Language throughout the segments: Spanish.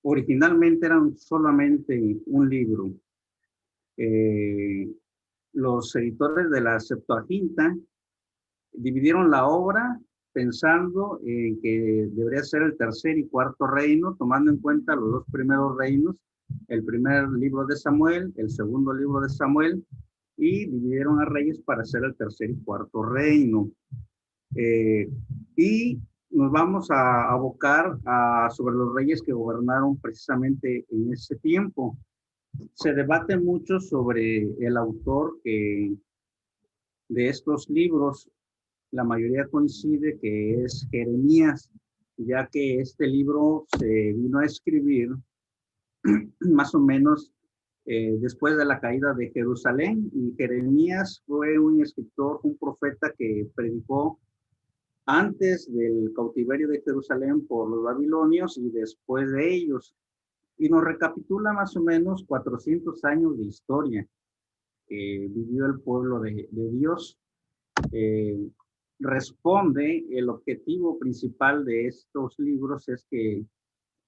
originalmente eran solamente un libro. Eh, los editores de la Septuaginta dividieron la obra pensando en que debería ser el tercer y cuarto reino, tomando en cuenta los dos primeros reinos, el primer libro de Samuel, el segundo libro de Samuel, y dividieron a reyes para hacer el tercer y cuarto reino. Y nos vamos a abocar sobre los reyes que gobernaron precisamente en ese tiempo. Se debate mucho sobre el autor de estos libros. La mayoría coincide que es Jeremías, ya que este libro se vino a escribir más o menos después de la caída de Jerusalén, y Jeremías fue un escritor, un profeta que predicó antes del cautiverio de Jerusalén por los babilonios y después de ellos, y nos recapitula más o menos 400 años de historia que vivió el pueblo de Dios. Eh, responde, el objetivo principal de estos libros es que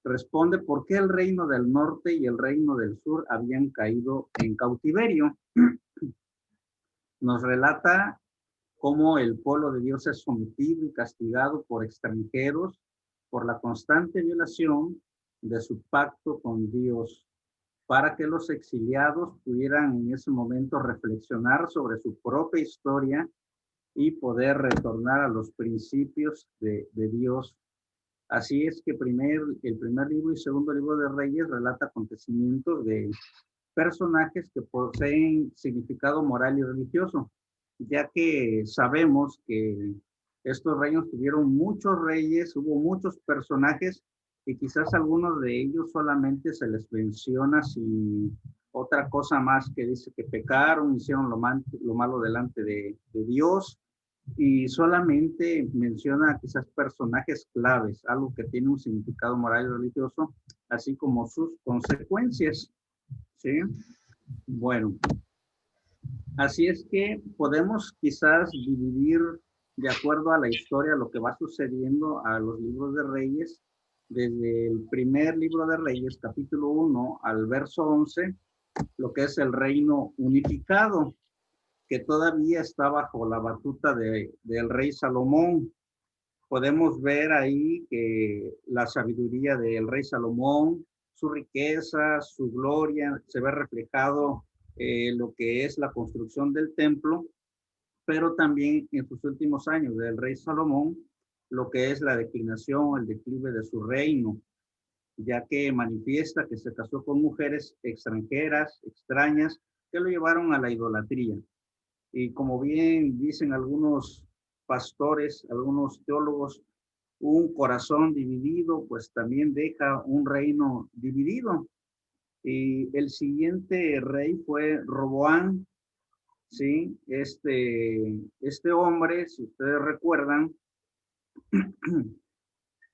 responde por qué el reino del norte y el reino del sur habían caído en cautiverio. Nos relata cómo el pueblo de Dios es sometido y castigado por extranjeros por la constante violación de su pacto con Dios, para que los exiliados pudieran en ese momento reflexionar sobre su propia historia y poder retornar a los principios de Dios. Así es que el primer libro y segundo libro de Reyes relata acontecimientos de personajes que poseen significado moral y religioso, ya que sabemos que estos reinos tuvieron muchos reyes, hubo muchos personajes, y quizás algunos de ellos solamente se les menciona sin otra cosa más que dice que pecaron, hicieron lo malo delante de Dios, y solamente menciona quizás personajes claves, algo que tiene un significado moral y religioso, así como sus consecuencias. ¿Sí? Bueno, así es que podemos quizás dividir de acuerdo a la historia lo que va sucediendo a los libros de Reyes, desde el primer libro de Reyes, capítulo 1 al verso 11, lo que es el reino unificado, que todavía está bajo la batuta del rey Salomón. Podemos ver ahí que la sabiduría del rey Salomón, su riqueza, su gloria, se ve reflejado lo que es la construcción del templo, pero también en sus últimos años del rey Salomón, lo que es la declinación, el declive de su reino, ya que manifiesta que se casó con mujeres extranjeras, extrañas, que lo llevaron a la idolatría. Y como bien dicen algunos pastores, algunos teólogos, un corazón dividido, pues también deja un reino dividido. Y el siguiente rey fue Roboán, ¿sí? Este hombre, si ustedes recuerdan,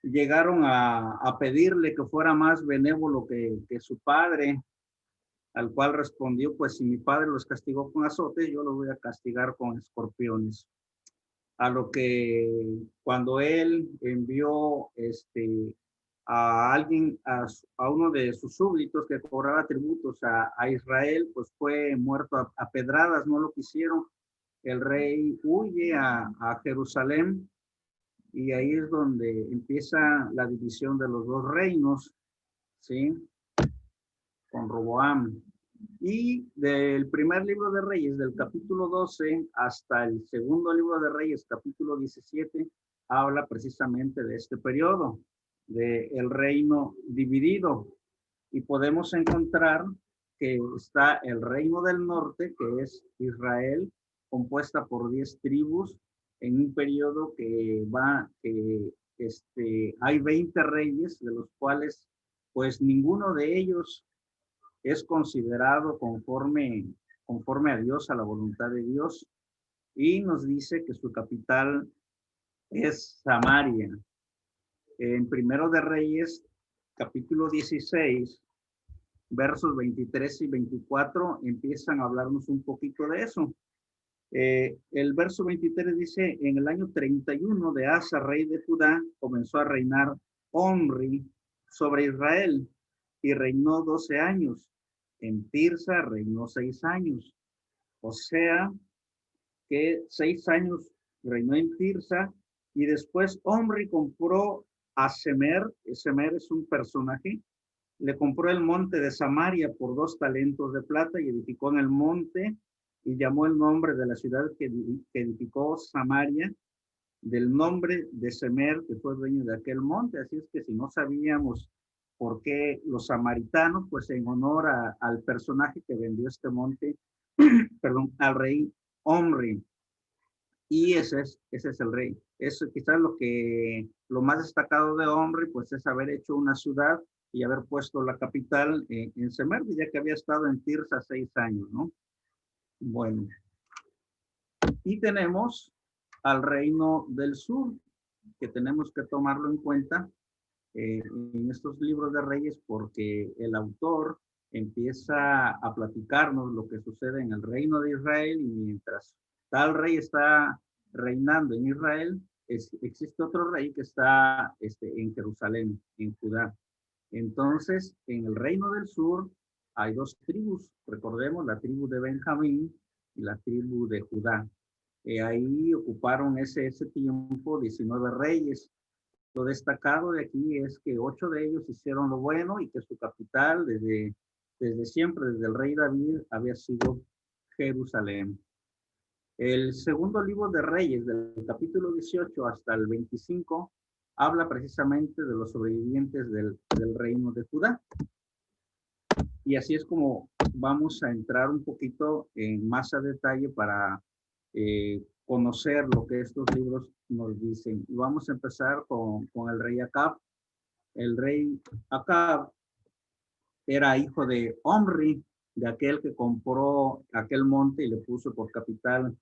llegaron a pedirle que fuera más benévolo que su padre, al cual respondió, pues si mi padre los castigó con azotes, yo los voy a castigar con escorpiones. A lo que cuando él envió a alguien, a uno de sus súbditos que cobraba tributos a Israel, pues fue muerto a pedradas, no lo quisieron. El rey huye a Jerusalén, y ahí es donde empieza la división de los dos reinos, ¿sí? Con Roboam. Y del primer libro de Reyes, del capítulo 12 hasta el segundo libro de Reyes, capítulo 17, habla precisamente de este periodo, del reino dividido. Y podemos encontrar que está el reino del norte, que es Israel, compuesta por 10 tribus, en un periodo que hay 20 reyes, de los cuales pues ninguno de ellos es considerado conforme a Dios, a la voluntad de Dios, y nos dice que su capital es Samaria. En Primero de Reyes, capítulo 16, versos 23 y 24, empiezan a hablarnos un poquito de eso. El verso 23 dice, en el año 31 de Asa, rey de Judá, comenzó a reinar Omri, sobre Israel y reinó 12 años. En Tirsa reinó 6 años. O sea que 6 años reinó en Tirsa y después Omri compró a Semer. Semer es un personaje. Le compró el monte de Samaria por 2 talentos de plata y edificó en el monte y llamó el nombre de la ciudad que edificó Samaria del nombre de Semer, que fue dueño de aquel monte. Así es que si no sabíamos por qué los samaritanos, pues en honor al personaje que vendió este monte, perdón, al rey Omri. Y ese es el rey. Eso quizás lo más destacado de Omri, pues es haber hecho una ciudad y haber puesto la capital en Semer, ya que había estado en Tirsa 6 años, ¿no? Bueno, y tenemos al reino del sur, que tenemos que tomarlo en cuenta en estos libros de reyes, porque el autor empieza a platicarnos lo que sucede en el reino de Israel, y mientras tal rey está reinando en Israel, existe otro rey que está en Jerusalén, en Judá. Entonces, en el reino del sur hay 2 tribus, recordemos la tribu de Benjamín y la tribu de Judá. Ahí ocuparon ese tiempo 19 reyes. Lo destacado de aquí es que 8 de ellos hicieron lo bueno y que su capital desde siempre, desde el rey David, había sido Jerusalén. El segundo libro de Reyes, del capítulo 18 hasta el 25, habla precisamente de los sobrevivientes del reino de Judá. Y así es como vamos a entrar un poquito en más a detalle para conocer lo que estos libros nos dicen. Y vamos a empezar con el rey Acab. El rey Acab era hijo de Omri, de aquel que compró aquel monte y le puso por capital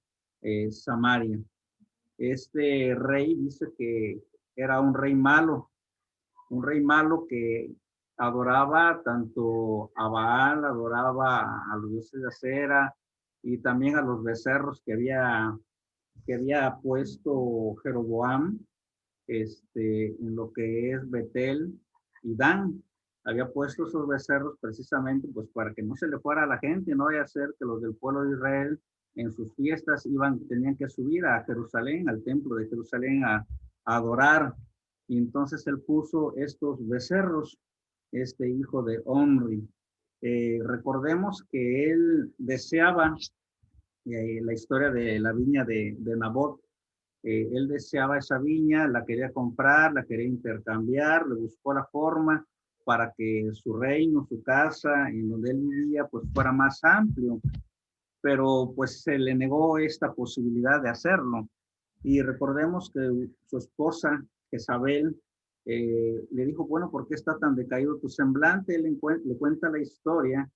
Samaria. Este rey dice que era un rey malo que adoraba tanto a Baal, adoraba a los dioses de acera y también a los becerros que había puesto Jeroboam en lo que es Betel y Dan. Había puesto esos becerros precisamente pues para que no se le fuera a la gente, no vaya a ser que los del pueblo de Israel en sus fiestas tenían que subir a Jerusalén, al templo de Jerusalén a adorar. Y entonces él puso estos becerros, este hijo de Omri. Recordemos que él deseaba la historia de la viña de Nabot. Él deseaba esa viña, la quería comprar, la quería intercambiar, le buscó la forma para que su reino, su casa, en donde él vivía, pues fuera más amplio. Pero pues se le negó esta posibilidad de hacerlo. Y recordemos que su esposa, Jezabel, le dijo, bueno, ¿por qué está tan decaído tu semblante? Él le cuenta la historia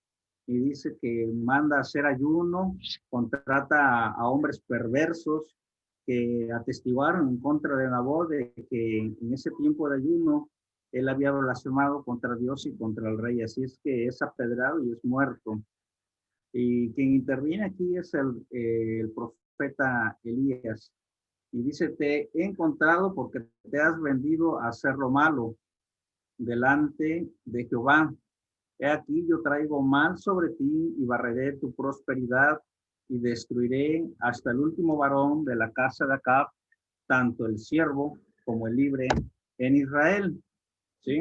y dice que manda a hacer ayuno, contrata a hombres perversos que atestiguaron en contra de Nabot de que en ese tiempo de ayuno él había blasfemado contra Dios y contra el rey. Así es que es apedrado y es muerto. Y quien interviene aquí es el profeta Elías. Y dice, te he encontrado porque te has vendido a hacer lo malo delante de Jehová. He aquí yo traigo mal sobre ti y barreré tu prosperidad y destruiré hasta el último varón de la casa de Acab, tanto el siervo como el libre en Israel. ¿Sí?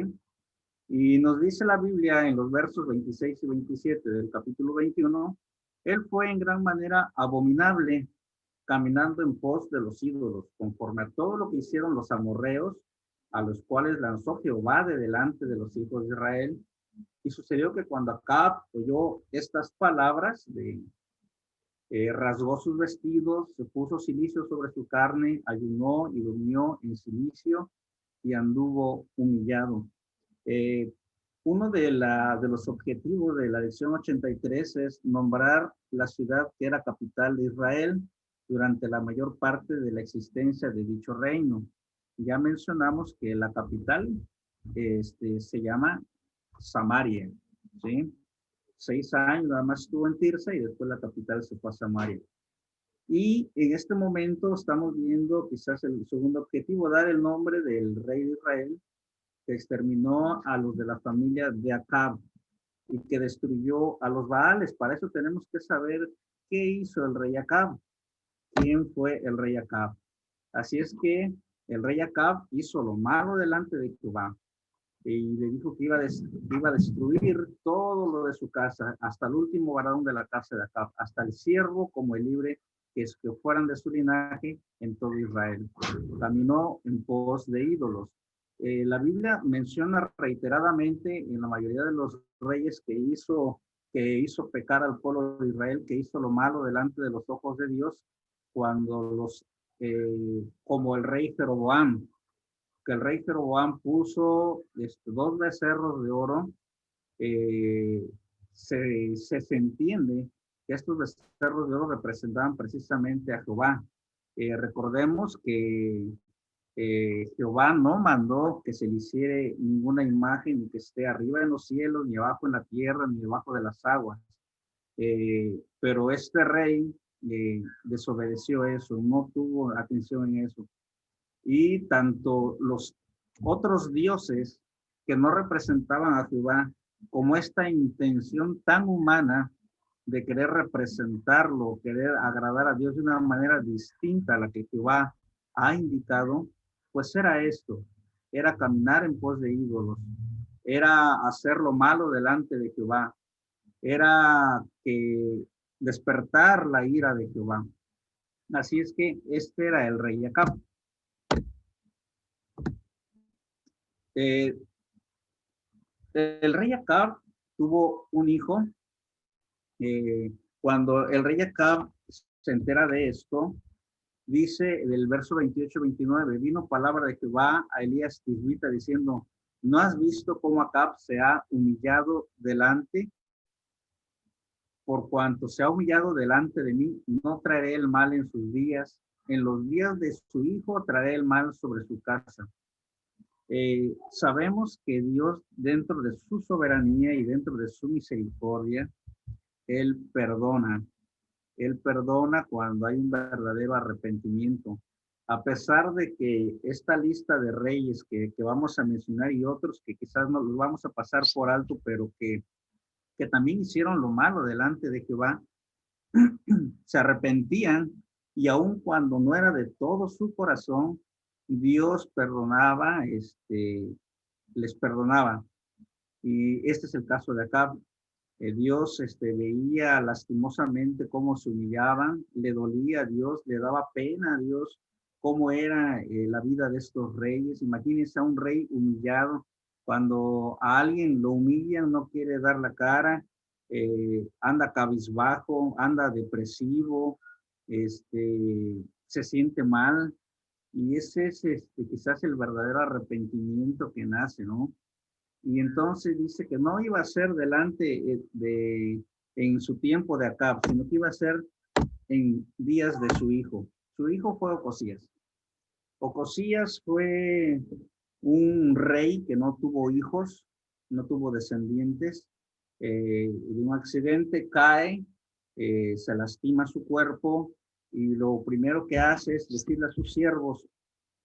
Y nos dice la Biblia en los versos 26 y 27 del capítulo 21, él fue en gran manera abominable, caminando en pos de los ídolos, conforme a todo lo que hicieron los amorreos, a los cuales lanzó Jehová de delante de los hijos de Israel. Y sucedió que cuando Acab oyó estas palabras, rasgó sus vestidos, se puso cilicio sobre su carne, ayunó y durmió en cilicio y anduvo humillado. Uno de los objetivos de la lección 83 es nombrar la ciudad que era capital de Israel durante la mayor parte de la existencia de dicho reino. Ya mencionamos que la capital se llama Samaria, ¿sí? 6 años nada más estuvo en Tirsa y después la capital se fue a Samaria. Y en este momento estamos viendo quizás el segundo objetivo, dar el nombre del rey de Israel que exterminó a los de la familia de Acab y que destruyó a los Baales. Para eso tenemos que saber qué hizo el rey Acab, quién fue el rey Acab. Así es que el rey Acab hizo lo malo delante de Jehová y le dijo que iba a destruir todo lo de su casa, hasta el último varón de la casa de Acab, hasta el siervo como el libre, que fueran de su linaje en todo Israel. Caminó en pos de ídolos. La Biblia menciona reiteradamente en la mayoría de los reyes que hizo pecar al pueblo de Israel, que hizo lo malo delante de los ojos de Dios, cuando como el rey Jeroboam, que el rey Jeroboam puso 2 becerros de oro. Se entiende que estos becerros de oro representaban precisamente a Jehová. Recordemos que Jehová no mandó que se le hiciera ninguna imagen ni que esté arriba en los cielos, ni abajo en la tierra, ni debajo de las aguas. Pero este rey desobedeció eso, no tuvo atención en eso. Y tanto los otros dioses que no representaban a Jehová, como esta intención tan humana de querer representarlo, querer agradar a Dios de una manera distinta a la que Jehová ha indicado, pues era esto, era caminar en pos de ídolos, era hacer lo malo delante de Jehová, era despertar la ira de Jehová. Así es que este era el rey Acab. El rey Acab tuvo un hijo. Cuando el rey Acab se entera de esto, dice del verso 28-29, vino palabra de Jehová a Elías Tisbita diciendo, ¿no has visto cómo Acab se ha humillado delante? Por cuanto se ha humillado delante de mí, no traeré el mal en sus días. En los días de su hijo traeré el mal sobre su casa. Sabemos que Dios, dentro de su soberanía y dentro de su misericordia, Él perdona cuando hay un verdadero arrepentimiento. A pesar de que esta lista de reyes que vamos a mencionar y otros que quizás no los vamos a pasar por alto, pero que también hicieron lo malo delante de Jehová, se arrepentían y aun cuando no era de todo su corazón, Dios perdonaba, les perdonaba. Y este es el caso de Acab. Dios veía lastimosamente cómo se humillaban, le dolía a Dios, le daba pena a Dios cómo era la vida de estos reyes. Imagínense a un rey humillado, cuando a alguien lo humillan, no quiere dar la cara, anda cabizbajo, anda depresivo, se siente mal, y ese es quizás el verdadero arrepentimiento que nace, ¿no? Y entonces dice que no iba a ser delante en su tiempo de Acab, sino que iba a ser en días de su hijo. Su hijo fue Ocosías. Ocosías fue un rey que no tuvo hijos, no tuvo descendientes. De un accidente cae, se lastima su cuerpo y lo primero que hace es decirle a sus siervos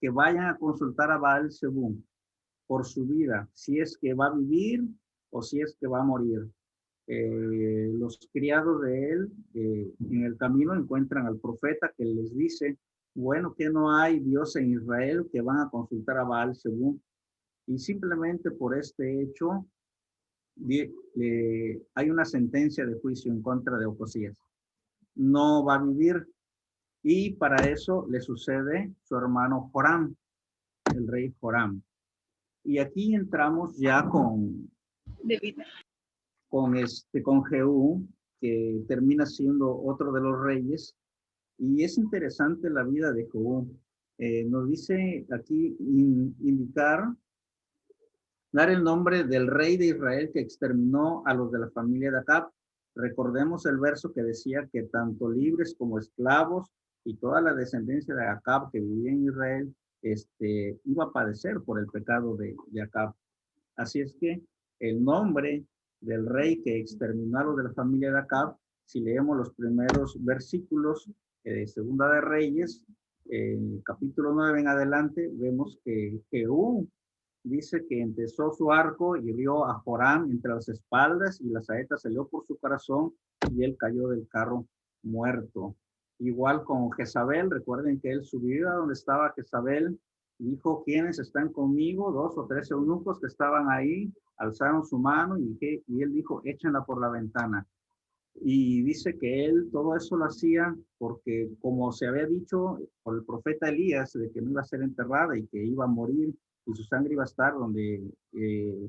que vayan a consultar a Baal-Zebub por su vida, si es que va a vivir o si es que va a morir. Los criados de él en el camino encuentran al profeta que les dice, bueno, que no hay Dios en Israel, que van a consultar a Baal-Zebub. Y simplemente por este hecho hay una sentencia de juicio en contra de Ocosías. No va a vivir, y para eso le sucede su hermano Joram, el rey Joram. Y aquí entramos ya con Jehú, que termina siendo otro de los reyes. Y es interesante la vida de Jehú. Nos dice aquí dar el nombre del rey de Israel que exterminó a los de la familia de Acab. Recordemos el verso que decía que tanto libres como esclavos y toda la descendencia de Acab que vivía en Israel iba a padecer por el pecado de Acab. Así es que el nombre del rey que exterminó a los de la familia de Acab, si leemos los primeros versículos de Segunda de Reyes, capítulo 9 en adelante, vemos que Jehú dice que empezó su arco y hirió a Joram entre las espaldas y la saeta salió por su corazón y él cayó del carro muerto. Igual con Jezabel, recuerden que él subió a donde estaba Jezabel, dijo, ¿quiénes están conmigo? 2 o 3 eunucos que estaban ahí, alzaron su mano y él dijo, échenla por la ventana. Y dice que él todo eso lo hacía porque como se había dicho por el profeta Elías de que no iba a ser enterrada y que iba a morir y su sangre iba a estar donde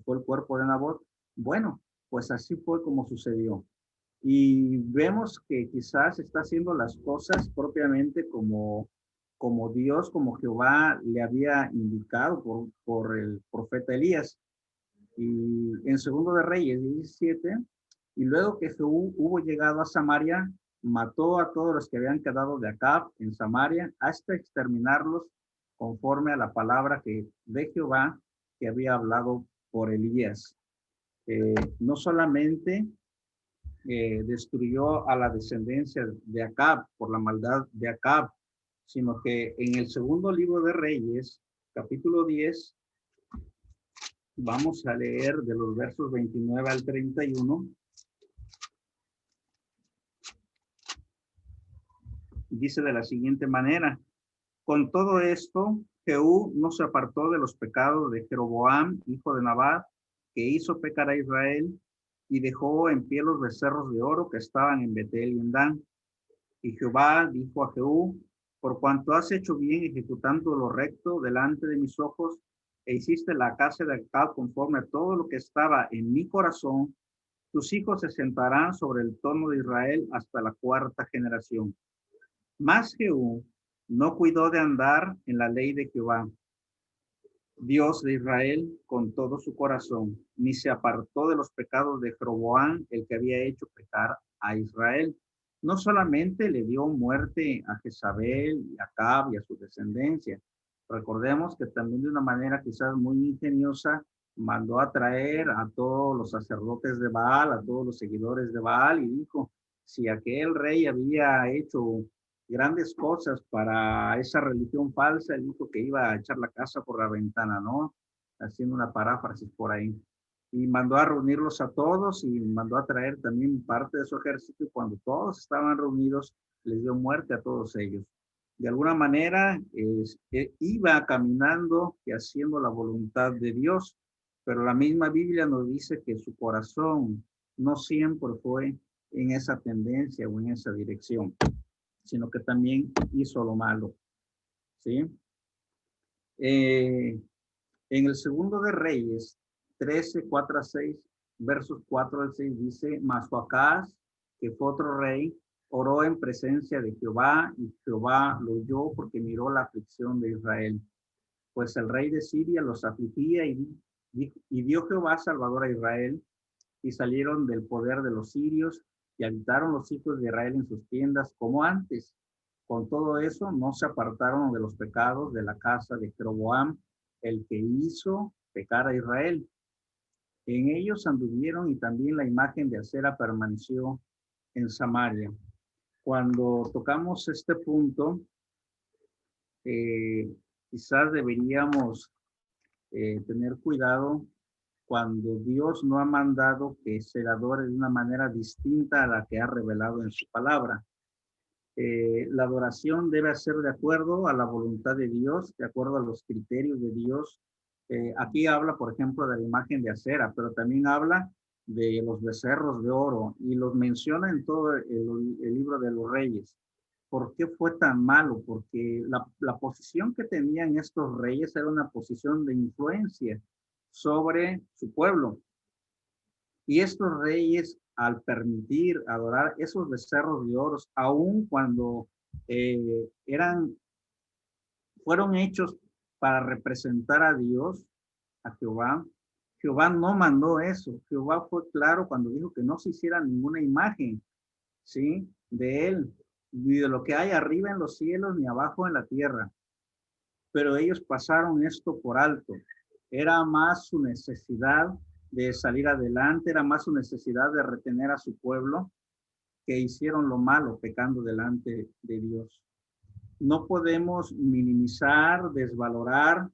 fue el cuerpo de Nabot, bueno, pues así fue como sucedió. Y vemos que quizás está haciendo las cosas propiamente como Dios, como Jehová le había indicado por el profeta Elías. Y en Segundo de Reyes 17, y luego que Jehú hubo llegado a Samaria, mató a todos los que habían quedado de Acab en Samaria, hasta exterminarlos conforme a la palabra de Jehová que había hablado por Elías. No solamente destruyó a la descendencia de Acab por la maldad de Acab, sino que en el segundo libro de Reyes, capítulo 10, vamos a leer de los versos 29 al 31. Dice de la siguiente manera, con todo esto, Jehú no se apartó de los pecados de Jeroboam, hijo de Nabat, que hizo pecar a Israel, y dejó en pie los becerros de oro que estaban en Betel y en Dan. Y Jehová dijo a Jehú, por cuanto has hecho bien ejecutando lo recto delante de mis ojos, e hiciste la casa de Acab conforme a todo lo que estaba en mi corazón, tus hijos se sentarán sobre el trono de Israel hasta la 4ª generación. Mas Jehú no cuidó de andar en la ley de Jehová, Dios de Israel, con todo su corazón, ni se apartó de los pecados de Jeroboam, el que había hecho pecar a Israel. No solamente le dio muerte a Jezabel y a Acab y a su descendencia, recordemos que también de una manera quizás muy ingeniosa mandó a traer a todos los sacerdotes de Baal, a todos los seguidores de Baal, y dijo, si aquel rey había hecho grandes cosas para esa religión falsa, él dijo que iba a echar la casa por la ventana, ¿no? Haciendo una paráfrasis por ahí. Y mandó a reunirlos a todos y mandó a traer también parte de su ejército y cuando todos estaban reunidos, les dio muerte a todos ellos. De alguna manera, iba caminando y haciendo la voluntad de Dios, pero la misma Biblia nos dice que su corazón no siempre fue en esa tendencia o en esa dirección, sino que también hizo lo malo, ¿sí? En el segundo de Reyes, 13, 4 a 6, versos 4 al 6, dice, mas Joacás, que fue otro rey, oró en presencia de Jehová, y Jehová lo oyó porque miró la aflicción de Israel. Pues el rey de Siria los afligía y dio Jehová salvador a Israel, y salieron del poder de los sirios, y habitaron los hijos de Israel en sus tiendas como antes. Con todo eso, no se apartaron de los pecados de la casa de Jeroboam, el que hizo pecar a Israel. En ellos anduvieron y también la imagen de Acera permaneció en Samaria. Cuando tocamos este punto, quizás deberíamos tener cuidado cuando Dios no ha mandado que se adore de una manera distinta a la que ha revelado en su palabra. La adoración debe ser de acuerdo a la voluntad de Dios, de acuerdo a los criterios de Dios. Aquí habla, por ejemplo, de la imagen de Acera, pero también habla de los becerros de oro y los menciona en todo el libro de los Reyes. ¿Por qué fue tan malo? Porque la posición que tenían estos reyes era una posición de influencia sobre su pueblo. Y estos reyes, al permitir adorar esos becerros de oro, aun cuando fueron hechos para representar a Dios, a Jehová, Jehová no mandó eso. Jehová fue claro cuando dijo que no se hiciera ninguna imagen, ¿sí? De él, ni de lo que hay arriba en los cielos, ni abajo en la tierra. Pero ellos pasaron esto por alto. Era más su necesidad de salir adelante, era más su necesidad de retener a su pueblo, que hicieron lo malo pecando delante de Dios. No podemos minimizar, desvalorar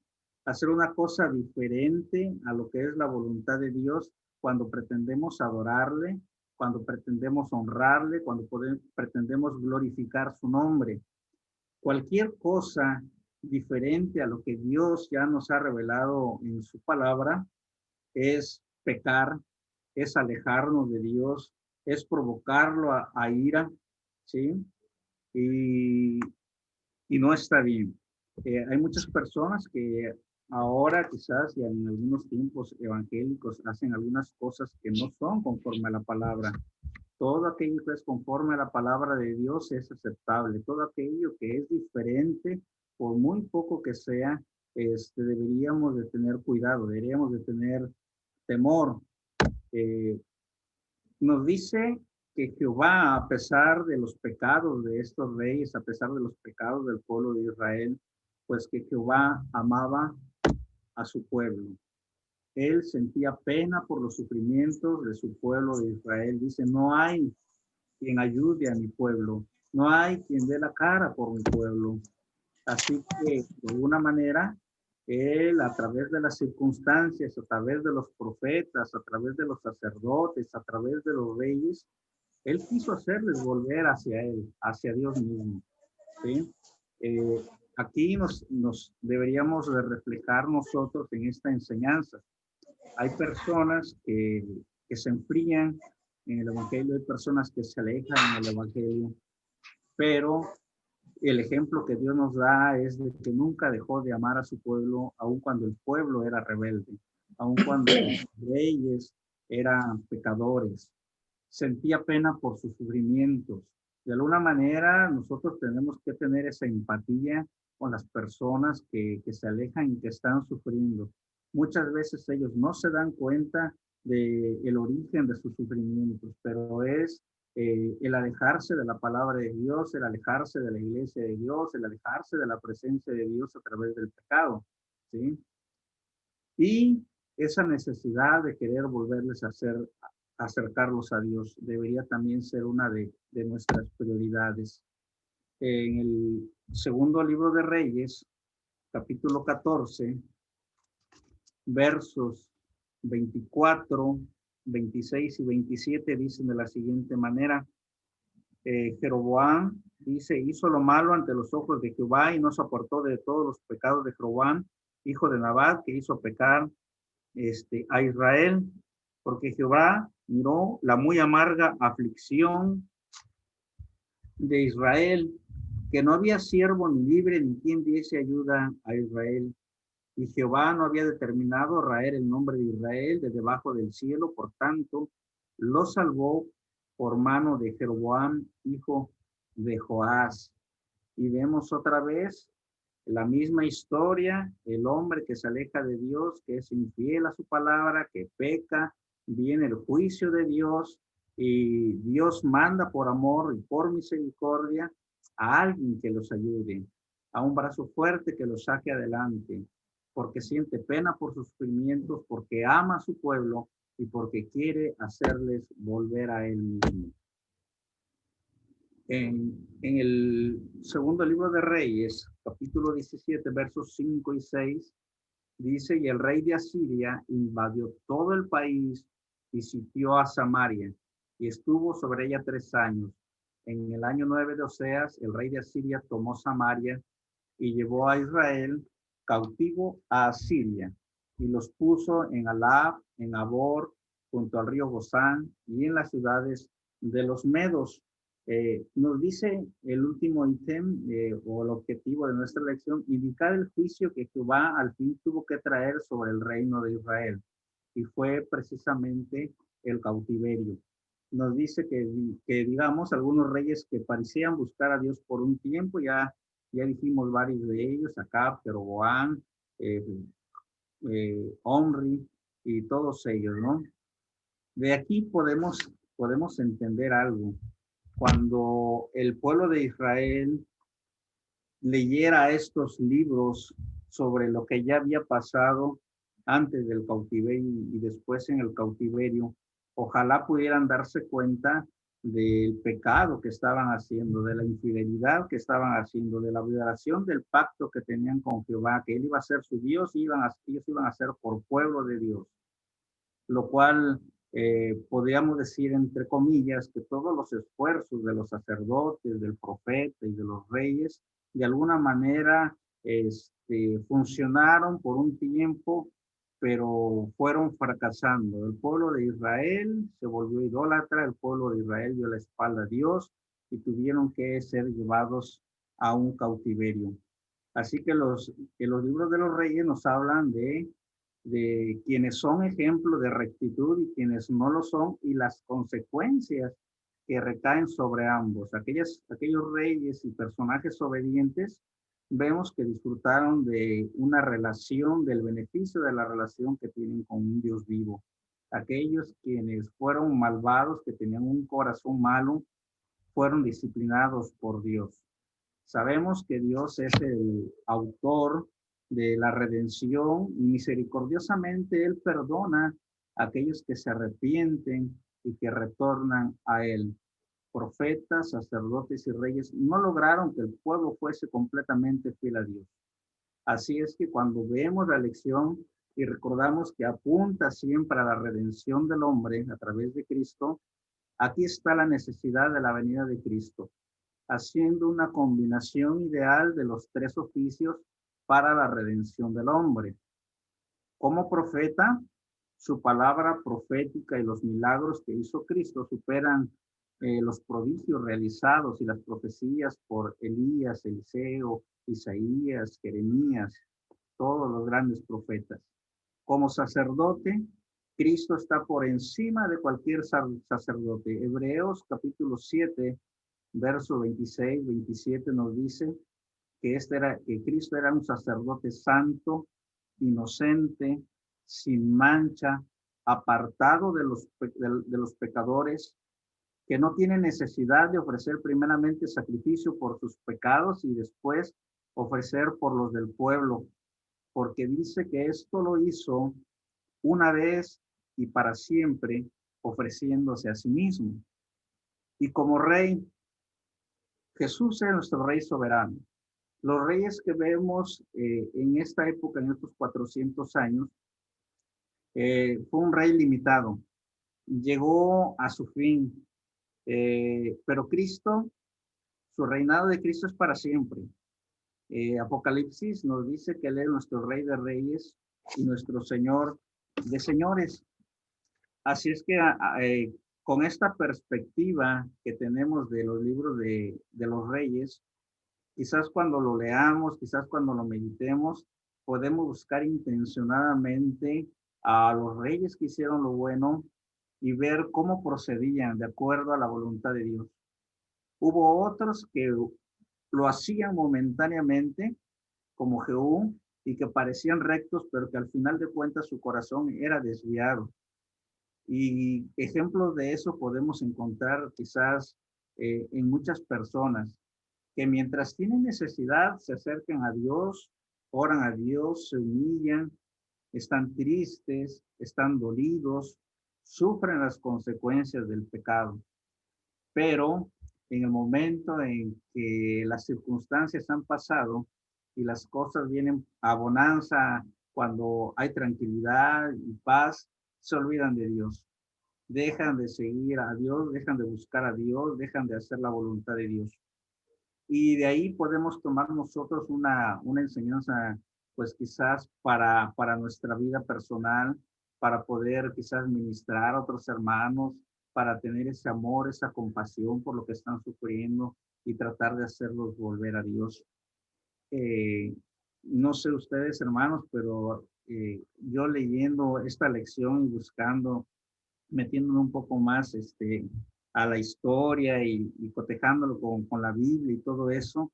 hacer una cosa diferente a lo que es la voluntad de Dios cuando pretendemos adorarle, cuando pretendemos honrarle, cuando pretendemos glorificar su nombre. Cualquier cosa diferente a lo que Dios ya nos ha revelado en su palabra es pecar, es alejarnos de Dios, es provocarlo a ira, ¿sí? Y, y no está bien. Hay muchas personas que ahora quizás y en algunos tiempos evangélicos hacen algunas cosas que no son conforme a la palabra. Todo aquello que es conforme a la palabra de Dios es aceptable. Todo aquello que es diferente, por muy poco que sea, deberíamos de tener cuidado, deberíamos de tener temor. Eh, Nos dice que Jehová, a pesar de los pecados de estos reyes, a pesar de los pecados del pueblo de Israel, pues que Jehová amaba a su pueblo. Él sentía pena por los sufrimientos de su pueblo de Israel. Dice, no hay quien ayude a mi pueblo, no hay quien dé la cara por mi pueblo. Así que, de alguna manera, él a través de las circunstancias, a través de los profetas, a través de los sacerdotes, a través de los reyes, él quiso hacerles volver hacia él, hacia Dios mismo. ¿Sí? Eh, Aquí nos deberíamos de reflejar nosotros en esta enseñanza. Hay personas que se enfrían en el Evangelio, hay personas que se alejan en el Evangelio, pero el ejemplo que Dios nos da es de que nunca dejó de amar a su pueblo, aun cuando el pueblo era rebelde, aun cuando los reyes eran pecadores. Sentía pena por sus sufrimientos. De alguna manera, nosotros tenemos que tener esa empatía con las personas que se alejan y que están sufriendo. Muchas veces ellos no se dan cuenta del origen de sus sufrimientos, pero es el alejarse de la palabra de Dios, el alejarse de la iglesia de Dios, el alejarse de la presencia de Dios a través del pecado, ¿sí? Y esa necesidad de querer volverles a acercarlos a Dios debería también ser una de nuestras prioridades. En el segundo libro de Reyes, capítulo 14, versos 24, 26 y 27 dicen de la siguiente manera, Jeroboam dice, hizo lo malo ante los ojos de Jehová y no se apartó de todos los pecados de Jeroboam, hijo de Nabat, que hizo pecar a Israel, porque Jehová miró la muy amarga aflicción de Israel, que no había siervo ni libre ni quien diese ayuda a Israel. Y Jehová no había determinado raer el nombre de Israel de debajo del cielo, por tanto, lo salvó por mano de Jeroboam, hijo de Joás. Y vemos otra vez la misma historia, el hombre que se aleja de Dios, que es infiel a su palabra, que peca, viene el juicio de Dios y Dios manda por amor y por misericordia a alguien que los ayude, a un brazo fuerte que los saque adelante, porque siente pena por sus sufrimientos, porque ama a su pueblo y porque quiere hacerles volver a él mismo. En el segundo libro de Reyes, capítulo 17, versos 5 y 6, dice, y el rey de Asiria invadió todo el país y sitió a Samaria, y estuvo sobre ella 3 años. En el año 9 de Oseas, el rey de Asiria tomó Samaria y llevó a Israel cautivo a Asiria, y los puso en Alab, en Abor, junto al río Gozán, y en las ciudades de los Medos. Nos dice el último ítem o el objetivo de nuestra lección, indicar el juicio que Jehová al fin tuvo que traer sobre el reino de Israel. Y fue precisamente el cautiverio. Nos dice que digamos, algunos reyes que parecían buscar a Dios por un tiempo, ya dijimos varios de ellos, Acab, Jeroboam, Omri y todos ellos, ¿no? De aquí podemos entender algo. Cuando el pueblo de Israel leyera estos libros sobre lo que ya había pasado antes del cautiverio y después en el cautiverio, ojalá pudieran darse cuenta del pecado que estaban haciendo, de la infidelidad que estaban haciendo, de la violación del pacto que tenían con Jehová, que él iba a ser su Dios y ellos iban a ser por pueblo de Dios, lo cual podríamos decir, entre comillas, que todos los esfuerzos de los sacerdotes, del profeta y de los reyes, de alguna manera funcionaron por un tiempo, pero fueron fracasando. El pueblo de Israel se volvió idólatra, el pueblo de Israel dio la espalda a Dios y tuvieron que ser llevados a un cautiverio. Así que los libros de los reyes nos hablan de quienes son ejemplo de rectitud y quienes no lo son, y las consecuencias que recaen sobre ambos. Aquellos reyes y personajes obedientes, vemos que disfrutaron de una relación, del beneficio de la relación que tienen con un Dios vivo. Aquellos quienes fueron malvados, que tenían un corazón malo, fueron disciplinados por Dios. Sabemos que Dios es el autor de la redención y misericordiosamente Él perdona a aquellos que se arrepienten y que retornan a Él. Profetas, sacerdotes y reyes no lograron que el pueblo fuese completamente fiel a Dios. Así es que cuando vemos la lección y recordamos que apunta siempre a la redención del hombre a través de Cristo, aquí está la necesidad de la venida de Cristo, haciendo una combinación ideal de los tres oficios para la redención del hombre. Como profeta, su palabra profética y los milagros que hizo Cristo superan los prodigios realizados y las profecías por Elías, Eliseo, Isaías, Jeremías, todos los grandes profetas. Como sacerdote, Cristo está por encima de cualquier sacerdote. Hebreos capítulo 7, verso 26, 27 nos dice que Cristo era un sacerdote santo, inocente, sin mancha, apartado de los pecadores, que no tiene necesidad de ofrecer primeramente sacrificio por sus pecados y después ofrecer por los del pueblo, porque dice que esto lo hizo una vez y para siempre, ofreciéndose a sí mismo. Y como rey, Jesús es nuestro rey soberano. Los reyes que vemos en esta época, en estos 400 años, fue un rey limitado. Llegó a su fin, pero Cristo, su reinado de Cristo es para siempre. Apocalipsis nos dice que Él es nuestro Rey de Reyes y nuestro Señor de Señores. Así es que con esta perspectiva que tenemos de los libros de los reyes, quizás cuando lo leamos, quizás cuando lo meditemos, podemos buscar intencionadamente a los reyes que hicieron lo bueno y ver cómo procedían de acuerdo a la voluntad de Dios. Hubo otros que lo hacían momentáneamente, como Jehú, y que parecían rectos, pero que al final de cuentas su corazón era desviado. Y ejemplos de eso podemos encontrar quizás en muchas personas que mientras tienen necesidad se acercan a Dios, oran a Dios, se humillan, están tristes, están dolidos, sufren las consecuencias del pecado. Pero en el momento en que las circunstancias han pasado y las cosas vienen a bonanza, cuando hay tranquilidad y paz, se olvidan de Dios. Dejan de seguir a Dios, dejan de buscar a Dios, dejan de hacer la voluntad de Dios. Y de ahí podemos tomar nosotros una enseñanza, pues quizás para nuestra vida personal, para poder quizás ministrar a otros hermanos, para tener ese amor, esa compasión por lo que están sufriendo y tratar de hacerlos volver a Dios. Eh, no sé ustedes, hermanos, pero yo leyendo esta lección y buscando, metiéndome un poco más a la historia y cotejándolo con la Biblia y todo eso,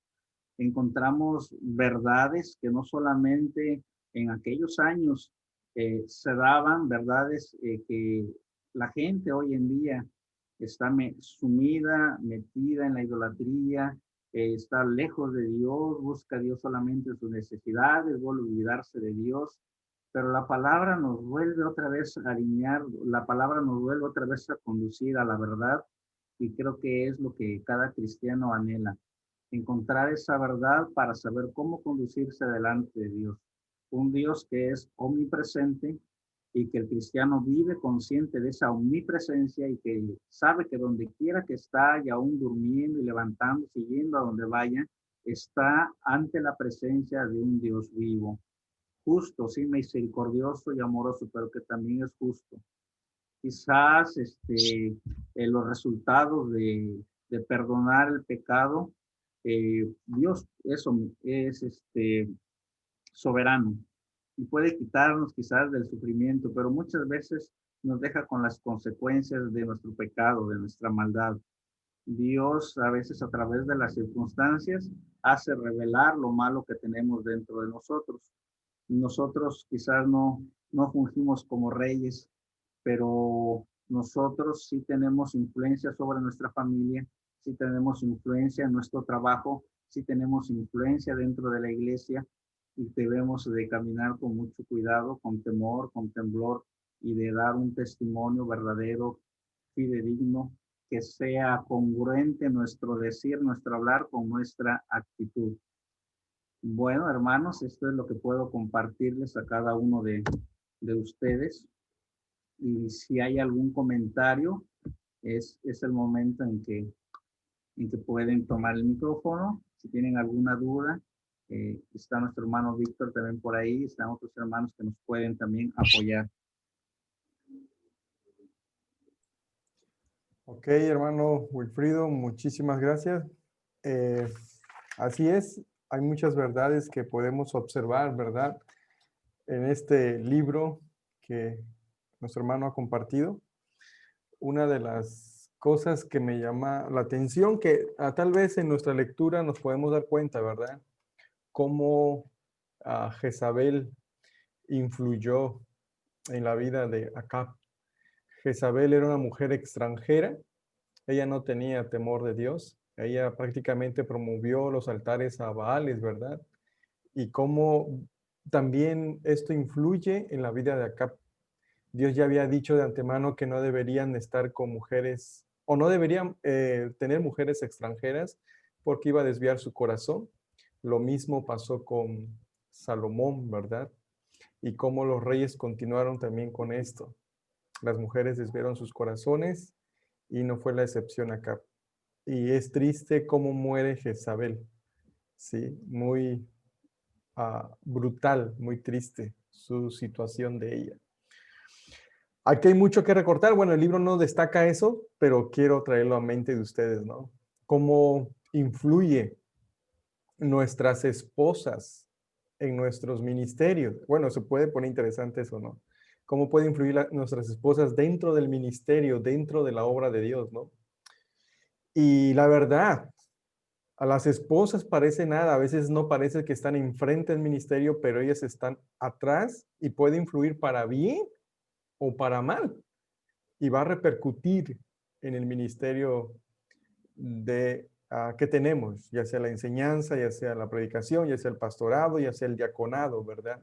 encontramos verdades que no solamente en aquellos años se daban, verdades que la gente hoy en día está sumida, metida en la idolatría, está lejos de Dios, busca a Dios solamente en sus necesidades, vuelve a olvidarse de Dios, pero la palabra nos vuelve otra vez a alinear, la palabra nos vuelve otra vez a conducir a la verdad Y creo que es lo que cada cristiano anhela, encontrar esa verdad para saber cómo conducirse delante de Dios. Un Dios que es omnipresente y que el cristiano vive consciente de esa omnipresencia y que sabe que donde quiera que está, y aún durmiendo y levantando, siguiendo a donde vaya, está ante la presencia de un Dios vivo, justo, sí, misericordioso y amoroso, pero que también es justo. Quizás los resultados de perdonar el pecado, Dios eso es soberano y puede quitarnos quizás del sufrimiento, pero muchas veces nos deja con las consecuencias de nuestro pecado, de nuestra maldad. Dios a veces a través de las circunstancias hace revelar lo malo que tenemos dentro de nosotros. Nosotros quizás no fungimos como reyes, pero nosotros sí tenemos influencia sobre nuestra familia, sí tenemos influencia en nuestro trabajo, sí tenemos influencia dentro de la iglesia y debemos de caminar con mucho cuidado, con temor, con temblor y de dar un testimonio verdadero, fidedigno, que sea congruente nuestro decir, nuestro hablar con nuestra actitud. Bueno, hermanos, esto es lo que puedo compartirles a cada uno de ustedes. Y si hay algún comentario, es el momento en que pueden tomar el micrófono. Si tienen alguna duda, está nuestro hermano Víctor también por ahí, están otros hermanos que nos pueden también apoyar. Ok, hermano Wilfrido, muchísimas gracias. Así es, hay muchas verdades que podemos observar, ¿verdad? En este libro que nuestro hermano ha compartido. Una de las cosas que me llama la atención, que tal vez en nuestra lectura nos podemos dar cuenta, ¿verdad? Cómo Jezabel influyó en la vida de Acab. Jezabel era una mujer extranjera. Ella no tenía temor de Dios. Ella prácticamente promovió los altares a Baales, ¿verdad? Y cómo también esto influye en la vida de Acab. Dios ya había dicho de antemano que no deberían estar con mujeres, o no deberían tener mujeres extranjeras, porque iba a desviar su corazón. Lo mismo pasó con Salomón, ¿verdad? Y cómo los reyes continuaron también con esto. Las mujeres desviaron sus corazones y no fue la excepción acá. Y es triste cómo muere Jezabel, ¿sí? Muy brutal, muy triste su situación de ella. Aquí hay mucho que recortar. Bueno, el libro no destaca eso, pero quiero traerlo a mente de ustedes, ¿no? Cómo influye nuestras esposas en nuestros ministerios. Bueno, se puede poner interesante eso, ¿no? Cómo puede influir nuestras esposas dentro del ministerio, dentro de la obra de Dios, ¿no? Y la verdad, a las esposas parece nada, a veces no parece que están enfrente del ministerio, pero ellas están atrás y puede influir para bien o para mal. Y va a repercutir en el ministerio que tenemos, ya sea la enseñanza, ya sea la predicación, ya sea el pastorado, ya sea el diaconado, ¿verdad?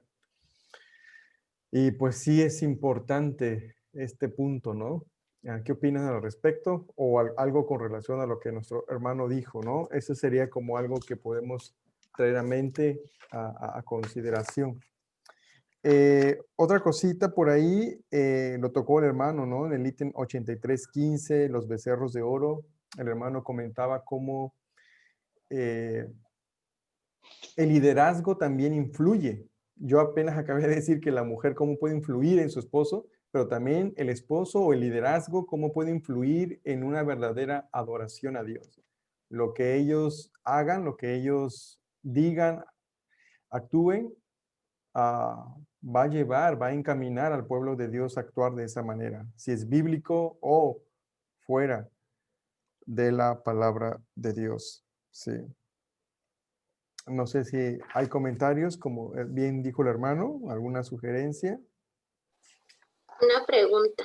Y pues sí es importante este punto, ¿no? ¿Qué opinas al respecto? O algo con relación a lo que nuestro hermano dijo, ¿no? Eso sería como algo que podemos traer a mente, a consideración. Otra cosita por ahí, lo tocó el hermano, ¿no? En el ítem 83.15, los becerros de oro, el hermano comentaba cómo el liderazgo también influye. Yo apenas acabé de decir que la mujer cómo puede influir en su esposo, pero también el esposo o el liderazgo cómo puede influir en una verdadera adoración a Dios. Lo que ellos hagan, lo que ellos digan, actúen, va a llevar, va a encaminar al pueblo de Dios a actuar de esa manera, si es bíblico o fuera de la palabra de Dios. Sí. No sé si hay comentarios, como bien dijo el hermano, alguna sugerencia. Una pregunta.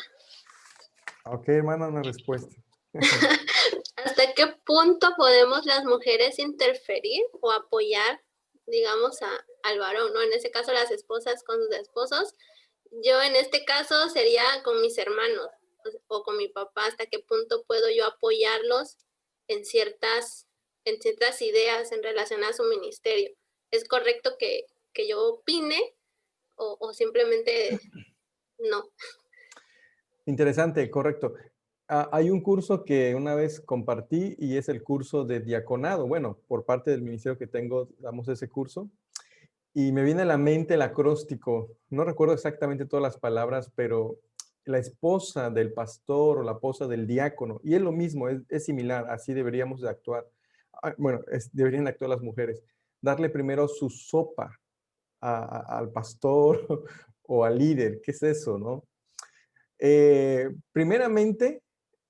Ok, hermano, una respuesta. ¿Hasta qué punto podemos las mujeres interferir o apoyar, digamos, al varón, ¿no? En ese caso, las esposas con sus esposos. Yo en este caso sería con mis hermanos o con mi papá, hasta qué punto puedo yo apoyarlos en ciertas ideas en relación a su ministerio. ¿Es correcto que yo opine o simplemente no? Interesante, correcto. Hay un curso que una vez compartí y es el curso de diaconado. Bueno, por parte del ministerio que tengo, damos ese curso. Y me viene a la mente el acróstico. No recuerdo exactamente todas las palabras, pero la esposa del pastor o la esposa del diácono. Y es lo mismo, es similar. Así deberíamos de actuar. Bueno, deberían actuar las mujeres. Darle primero su sopa al pastor o al líder. ¿Qué es eso, no? Primeramente,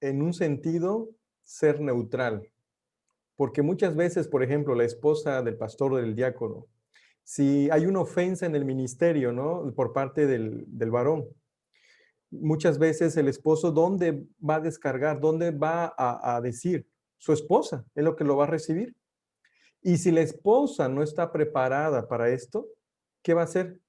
en un sentido, ser neutral. Porque muchas veces, por ejemplo, la esposa del pastor o del diácono, si hay una ofensa en el ministerio, ¿no? Por parte del varón, muchas veces el esposo, ¿dónde va a descargar? ¿Dónde va a decir? Su esposa es lo que lo va a recibir. Y si la esposa no está preparada para esto, ¿qué va a hacer?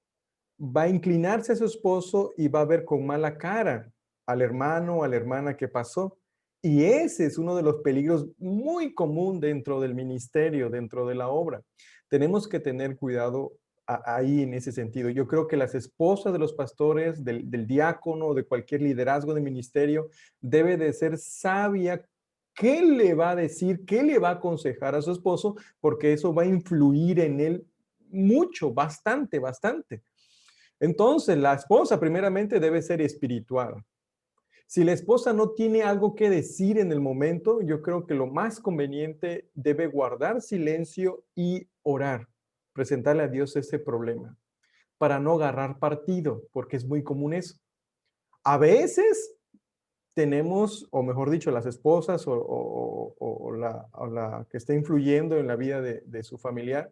Va a inclinarse a su esposo y va a ver con mala cara al hermano o a la hermana que pasó. Y ese es uno de los peligros muy común dentro del ministerio, dentro de la obra. Tenemos que tener cuidado ahí en ese sentido. Yo creo que las esposas de los pastores, del diácono, de cualquier liderazgo de ministerio, debe de ser sabia. ¿Qué le va a decir? ¿Qué le va a aconsejar a su esposo? Porque eso va a influir en él mucho, bastante, bastante. Entonces, la esposa primeramente debe ser espiritual. Si la esposa no tiene algo que decir en el momento, yo creo que lo más conveniente debe guardar silencio y orar, presentarle a Dios ese problema, para no agarrar partido, porque es muy común eso. A veces tenemos, o mejor dicho, las esposas o la que está influyendo en la vida de su familiar,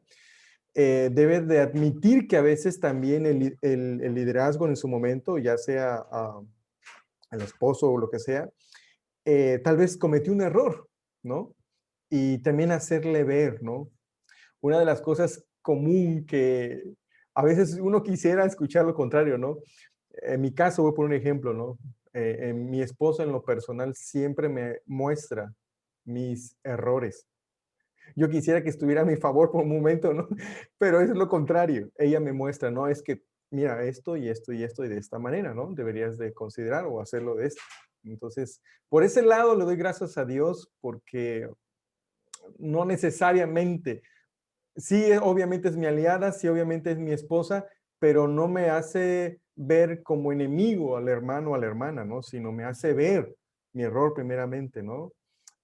debe de admitir que a veces también el liderazgo en su momento, ya sea el esposo o lo que sea, tal vez cometió un error, ¿no? Y también hacerle ver, ¿no? Una de las cosas común que a veces uno quisiera escuchar lo contrario, ¿no? En mi caso, voy a poner un ejemplo, ¿no? Mi esposa en lo personal siempre me muestra mis errores. Yo quisiera que estuviera a mi favor por un momento, ¿no? Pero es lo contrario. Ella me muestra, ¿no? Es que, mira, esto y esto y esto y de esta manera, ¿no? Deberías de considerar o hacerlo de esto. Entonces, por ese lado le doy gracias a Dios porque no necesariamente, sí, obviamente es mi aliada, sí, obviamente es mi esposa, pero no me hace ver como enemigo al hermano o a la hermana, ¿no? Sino me hace ver mi error primeramente, ¿no?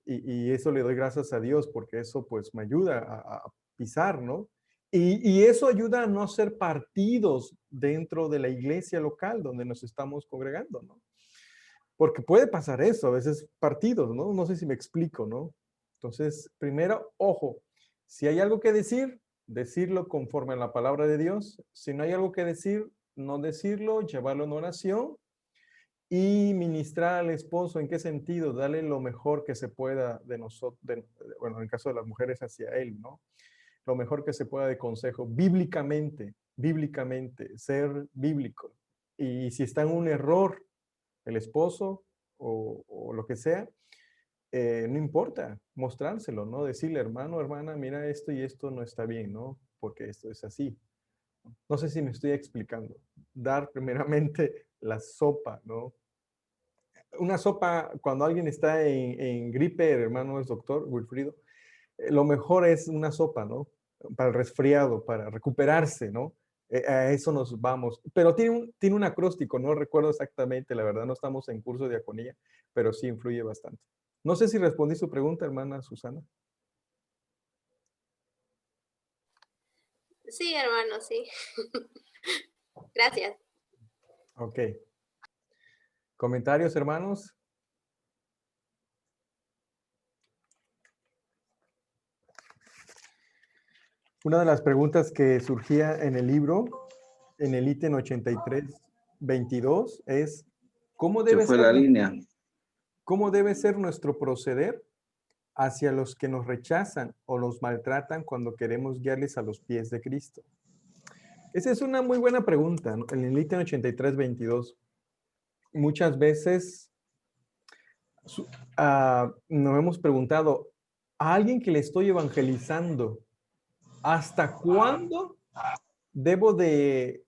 Y eso le doy gracias a Dios porque eso pues me ayuda a pisar, ¿no? Y eso ayuda a no hacer partidos dentro de la iglesia local donde nos estamos congregando, ¿no? Porque puede pasar eso, a veces partidos, ¿no? No sé si me explico, ¿no? Entonces, primero, ojo, si hay algo que decir, decirlo conforme a la palabra de Dios. Si no hay algo que decir, no decirlo, llevarlo en oración y ministrar al esposo. ¿En qué sentido? Darle lo mejor que se pueda de nosotros, bueno, en el caso de las mujeres hacia él, ¿no? Lo mejor que se pueda de consejo, bíblicamente, ser bíblico. Y si está en un error el esposo o lo que sea, no importa, mostrárselo, ¿no? Decirle, hermano, hermana, mira, esto y esto no está bien, ¿no? Porque esto es así. No sé si me estoy explicando. Dar primeramente la sopa, ¿no? Una sopa, cuando alguien está en gripe, el hermano es doctor, Wilfrido, lo mejor es una sopa, ¿no? Para el resfriado, para recuperarse, ¿no? A eso nos vamos. Pero tiene un acróstico, no recuerdo exactamente, la verdad no estamos en curso de diaconía, pero sí influye bastante. No sé si respondí su pregunta, hermana Susana. Sí, hermano, sí. Gracias. Ok. ¿Comentarios, hermanos? Una de las preguntas que surgía en el libro, en el ítem 8322, es Se fue la línea. ¿cómo debe ser nuestro proceder hacia los que nos rechazan o los maltratan cuando queremos guiarles a los pies de Cristo? Esa es una muy buena pregunta, ¿no? En el ítem 8322. Muchas veces Nos hemos preguntado, a alguien que le estoy evangelizando, ¿hasta cuándo debo de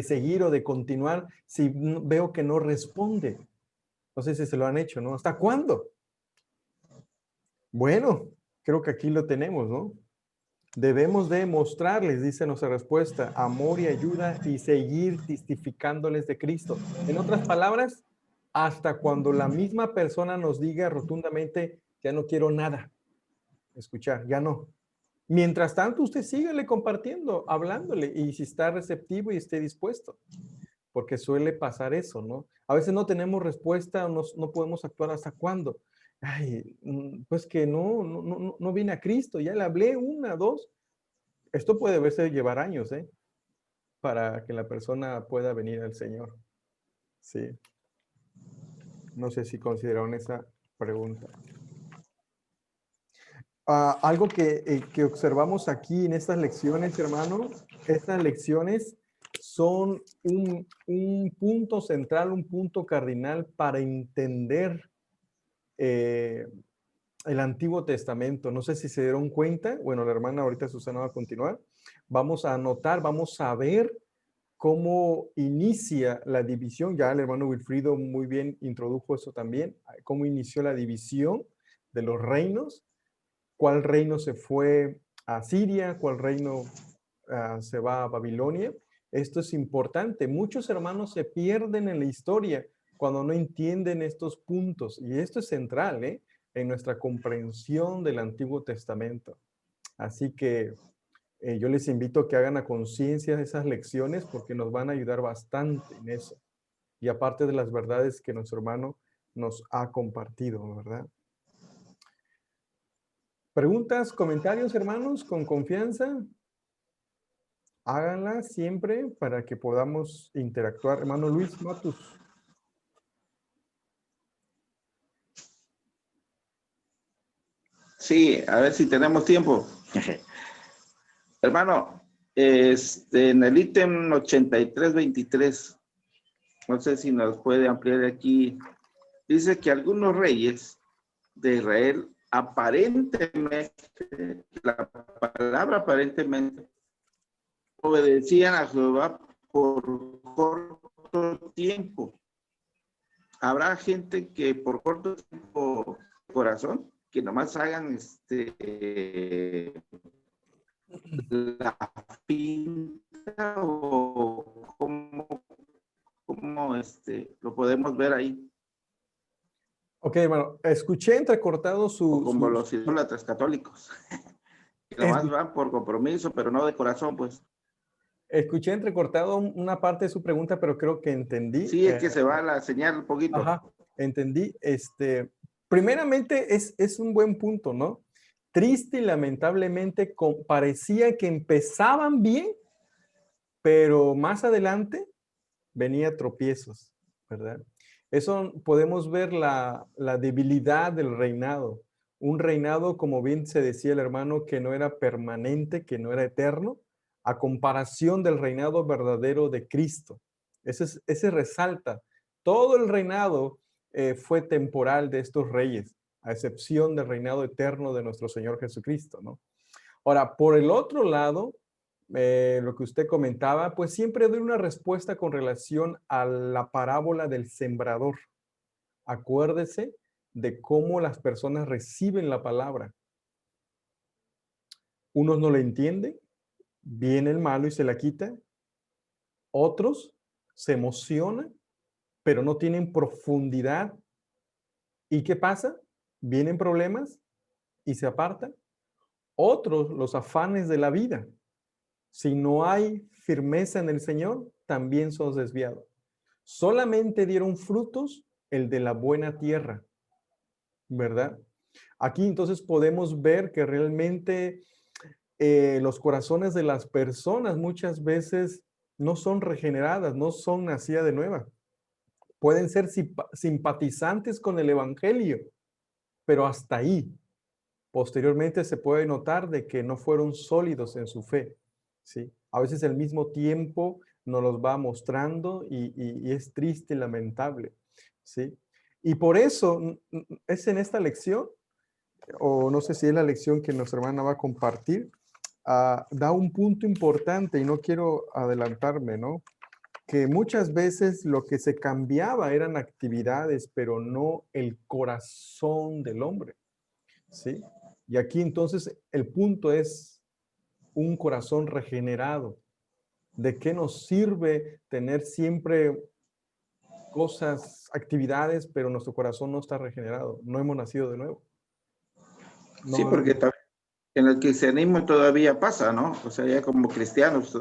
seguir o de continuar si veo que no responde? No sé si se lo han hecho, ¿no? ¿Hasta cuándo? Bueno, creo que aquí lo tenemos, ¿no? Debemos de mostrarles, dice nuestra respuesta, amor y ayuda y seguir testificándoles de Cristo. En otras palabras, hasta cuando la misma persona nos diga rotundamente, ya no quiero nada, escuchar, ya no. Mientras tanto, usted síguele compartiendo, hablándole, y si está receptivo y esté dispuesto, porque suele pasar eso, ¿no? A veces no tenemos respuesta o no podemos actuar hasta cuándo. Ay, pues que no viene a Cristo, ya le hablé una, dos. Esto puede verse llevar años, ¿eh? Para que la persona pueda venir al Señor. Sí. No sé si consideraron esa pregunta. Algo que observamos aquí en estas lecciones, hermano, estas lecciones son un punto central, un punto cardinal para entender el Antiguo Testamento. No sé si se dieron cuenta. Bueno, la hermana ahorita Susana va a continuar. Vamos a anotar, vamos a ver cómo inicia la división. Ya el hermano Wilfrido muy bien introdujo eso también, cómo inició la división de los reinos, cuál reino se fue a Siria, cuál reino se va a Babilonia. Esto es importante. Muchos hermanos se pierden en la historia cuando no entienden estos puntos, y esto es central, en nuestra comprensión del Antiguo Testamento. Así que yo les invito a que hagan a conciencia esas lecciones porque nos van a ayudar bastante en eso. Y aparte de las verdades que nuestro hermano nos ha compartido, ¿verdad? ¿Preguntas, comentarios, hermanos? Con confianza. Háganlas siempre para que podamos interactuar. Hermano Luis Matus. Sí, a ver si tenemos tiempo. Hermano, en el ítem 8323, no sé si nos puede ampliar aquí, dice que algunos reyes de Israel aparentemente, la palabra aparentemente, obedecían a Jehová por corto tiempo. ¿Habrá gente que por corto tiempo, corazón, que nomás hagan la pinta, o cómo lo podemos ver ahí? Ok, bueno, escuché entrecortado O como los idólatras católicos, que nomás van por compromiso, pero no de corazón, pues. Escuché entrecortado una parte de su pregunta, pero creo que entendí. Sí, es que se va la señal un poquito. Ajá, entendí. Primeramente es un buen punto, ¿no? Triste y lamentablemente parecía que empezaban bien, pero más adelante venía tropiezos, ¿verdad? Eso podemos ver la debilidad del reinado. Un reinado, como bien se decía el hermano, que no era permanente, que no era eterno, a comparación del reinado verdadero de Cristo. Ese resalta. Todo el reinado fue temporal de estos reyes, a excepción del reinado eterno de nuestro Señor Jesucristo, ¿no? Ahora, por el otro lado, lo que usted comentaba, pues siempre doy una respuesta con relación a la parábola del sembrador. Acuérdese de cómo las personas reciben la palabra. Unos no la entienden, viene el malo y se la quita. Otros se emocionan, pero no tienen profundidad. ¿Y qué pasa? Vienen problemas y se apartan. Otros, los afanes de la vida. Si no hay firmeza en el Señor, también sos desviados. Solamente dieron frutos el de la buena tierra, ¿verdad? Aquí entonces podemos ver que realmente los corazones de las personas muchas veces no son regeneradas, no son nacidas de nueva. Pueden ser simpatizantes con el Evangelio, pero hasta ahí. Posteriormente se puede notar de que no fueron sólidos en su fe, ¿sí? A veces el mismo tiempo nos los va mostrando y es triste y lamentable, ¿sí? Y por eso es en esta lección, o no sé si es la lección que nuestra hermana va a compartir, da un punto importante y no quiero adelantarme, ¿no? Que muchas veces lo que se cambiaba eran actividades, pero no el corazón del hombre, ¿sí? Y aquí entonces el punto es un corazón regenerado. ¿De qué nos sirve tener siempre cosas, actividades, pero nuestro corazón no está regenerado? No hemos nacido de nuevo. Sí, No, porque en el cristianismo todavía pasa, ¿no? O sea, ya como cristianos,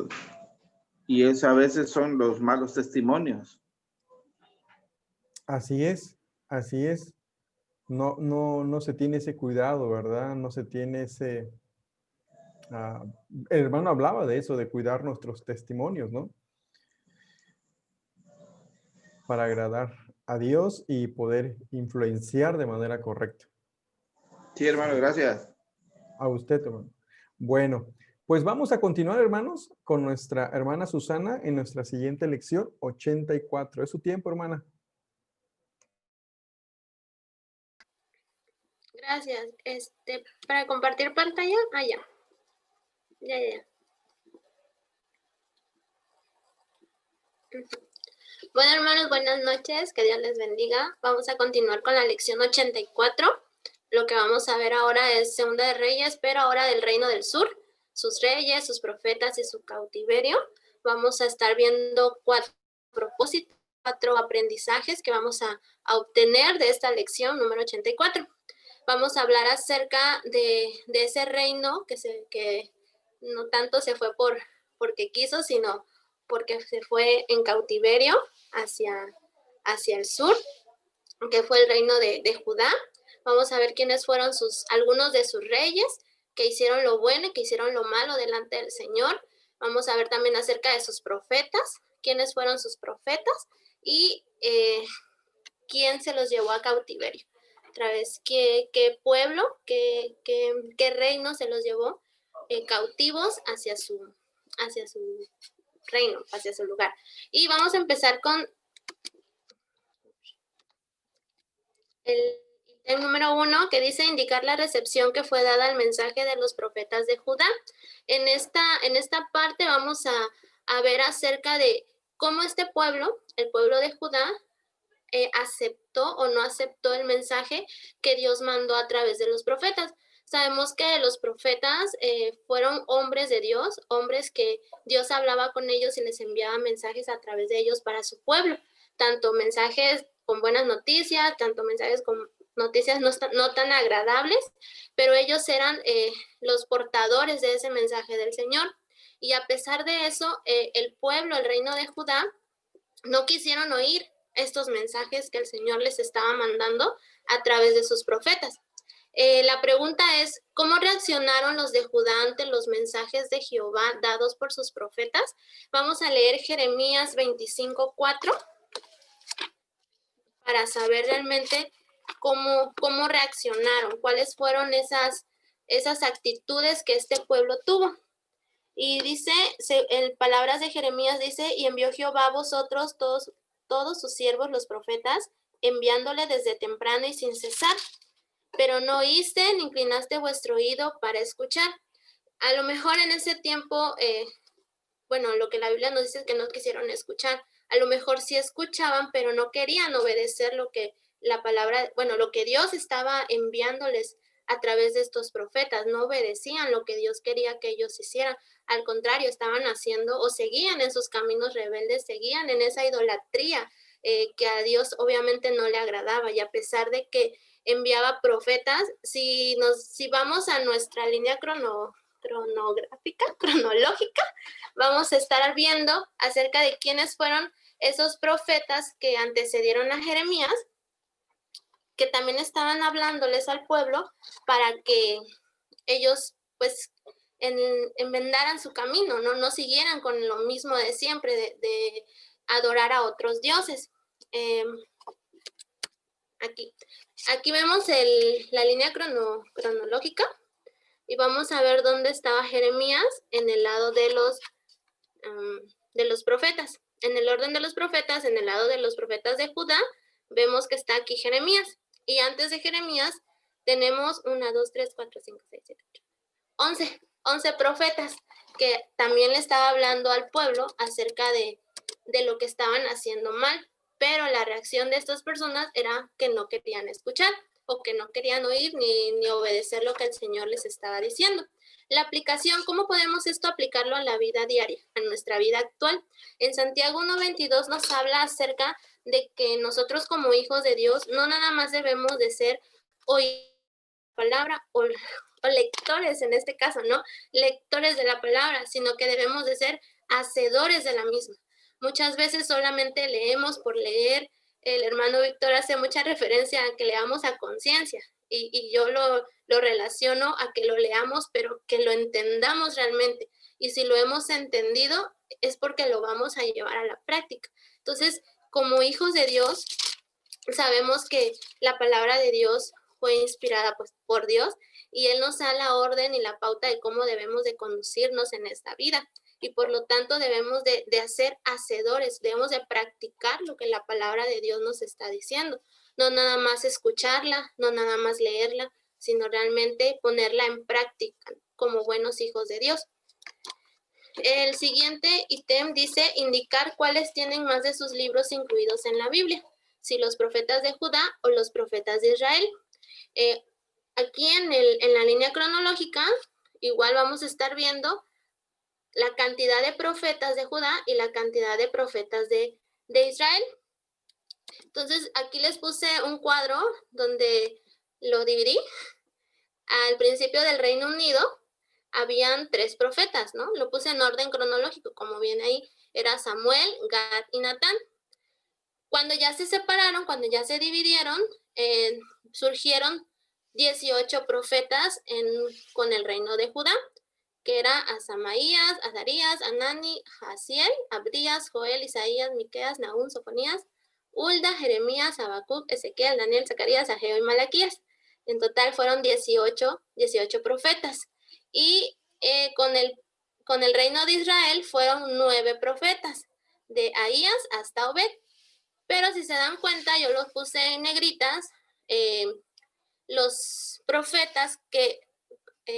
y eso a veces son los malos testimonios. así es, así es. No se tiene ese cuidado, ¿verdad? No se tiene ese... el hermano hablaba de eso, de cuidar nuestros testimonios, ¿no? Para agradar a Dios y poder influenciar de manera correcta. Sí, hermano, gracias. A usted, hermano. Bueno, pues vamos a continuar, hermanos, con nuestra hermana Susana en nuestra siguiente lección 84. Es su tiempo, hermana. Gracias. Para compartir pantalla, ya. Ya. Bueno, hermanos, buenas noches. Que Dios les bendiga. Vamos a continuar con la lección 84. Lo que vamos a ver ahora es Segunda de Reyes, pero ahora del Reino del Sur, sus reyes, sus profetas y su cautiverio. Vamos a estar viendo 4 propósitos, 4 aprendizajes que vamos a obtener de esta lección número 84. Vamos a hablar acerca de ese reino que no tanto se fue porque quiso, sino porque se fue en cautiverio hacia el sur, que fue el reino de Judá. Vamos a ver quiénes fueron algunos de sus reyes que hicieron lo bueno y que hicieron lo malo delante del Señor. Vamos a ver también acerca de sus profetas, quiénes fueron sus profetas y quién se los llevó a cautiverio. Otra vez, ¿qué pueblo, qué reino se los llevó cautivos hacia su reino, hacia su lugar? Y vamos a empezar con el número 1, que dice indicar la recepción que fue dada al mensaje de los profetas de Judá. En esta parte vamos a ver acerca de cómo este pueblo, el pueblo de Judá, aceptó o no aceptó el mensaje que Dios mandó a través de los profetas. Sabemos que los profetas fueron hombres de Dios, hombres que Dios hablaba con ellos y les enviaba mensajes a través de ellos para su pueblo, tanto mensajes con buenas noticias, tanto mensajes con noticias no tan agradables, pero ellos eran los portadores de ese mensaje del Señor. Y a pesar de eso, el pueblo, el reino de Judá, no quisieron oír estos mensajes que el Señor les estaba mandando a través de sus profetas. La pregunta es, ¿cómo reaccionaron los de Judá ante los mensajes de Jehová dados por sus profetas? Vamos a leer Jeremías 25:4 para saber realmente cómo reaccionaron, cuáles fueron esas actitudes que este pueblo tuvo. Y dice, en palabras de Jeremías dice, y envió Jehová a vosotros todos sus siervos los profetas, enviándole desde temprano y sin cesar. Pero no oíste ni inclinaste vuestro oído para escuchar. A lo mejor en ese tiempo, lo que la Biblia nos dice es que no quisieron escuchar. A lo mejor sí escuchaban, pero no querían obedecer lo que lo que Dios estaba enviándoles a través de estos profetas. No obedecían lo que Dios quería que ellos hicieran. Al contrario, estaban haciendo o seguían en sus caminos rebeldes, seguían en esa idolatría que a Dios obviamente no le agradaba. Y a pesar de que enviaba profetas, si vamos a nuestra línea cronológica, vamos a estar viendo acerca de quiénes fueron esos profetas que antecedieron a Jeremías, que también estaban hablándoles al pueblo para que ellos pues enmendaran su camino, no siguieran con lo mismo de siempre, de adorar a otros dioses. Aquí vemos la línea cronológica y vamos a ver dónde estaba Jeremías en el lado de los profetas. En el orden de los profetas, en el lado de los profetas de Judá, vemos que está aquí Jeremías. Y antes de Jeremías tenemos 1, 2, 3, 4, 5, 6, 7, 8, 11 profetas que también le estaba hablando al pueblo acerca de lo que estaban haciendo mal. Pero la reacción de estas personas era que no querían escuchar o que no querían oír ni obedecer lo que el Señor les estaba diciendo. La aplicación, ¿cómo podemos esto aplicarlo a la vida diaria, a nuestra vida actual? En Santiago 1:22 nos habla acerca de que nosotros como hijos de Dios no nada más debemos de ser oír la palabra o lectores en este caso, ¿no? Lectores de la palabra, sino que debemos de ser hacedores de la misma. Muchas veces solamente leemos por leer. El hermano Víctor hace mucha referencia a que leamos a conciencia y yo lo relaciono a que lo leamos, pero que lo entendamos realmente. Y si lo hemos entendido, es porque lo vamos a llevar a la práctica. Entonces, como hijos de Dios, sabemos que la palabra de Dios fue inspirada pues, por Dios y Él nos da la orden y la pauta de cómo debemos de conducirnos en esta vida. Y por lo tanto debemos de hacer hacedores, debemos de practicar lo que la palabra de Dios nos está diciendo. No nada más escucharla, no nada más leerla, sino realmente ponerla en práctica como buenos hijos de Dios. El siguiente ítem dice indicar cuáles tienen más de sus libros incluidos en la Biblia, si los profetas de Judá o los profetas de Israel. Aquí en la línea cronológica, igual vamos a estar viendo la cantidad de profetas de Judá y la cantidad de profetas de Israel. Entonces, aquí les puse un cuadro donde lo dividí. Al principio del Reino Unido habían 3 profetas, ¿no? Lo puse en orden cronológico, como viene ahí. Era Samuel, Gad y Natán. Cuando ya se separaron, cuando ya se dividieron, surgieron 18 profetas con el reino de Judá, que era Asamaías, Azarías, Anani, Jaziel, Abdías, Joel, Isaías, Miqueas, Nahum, Sofonías, Hulda, Jeremías, Habacuc, Ezequiel, Daniel, Zacarías, Ageo y Malaquías. En total fueron 18 profetas. Y con el reino de Israel fueron 9 profetas, de Ahías hasta Obed. Pero si se dan cuenta, yo los puse en negritas, los profetas que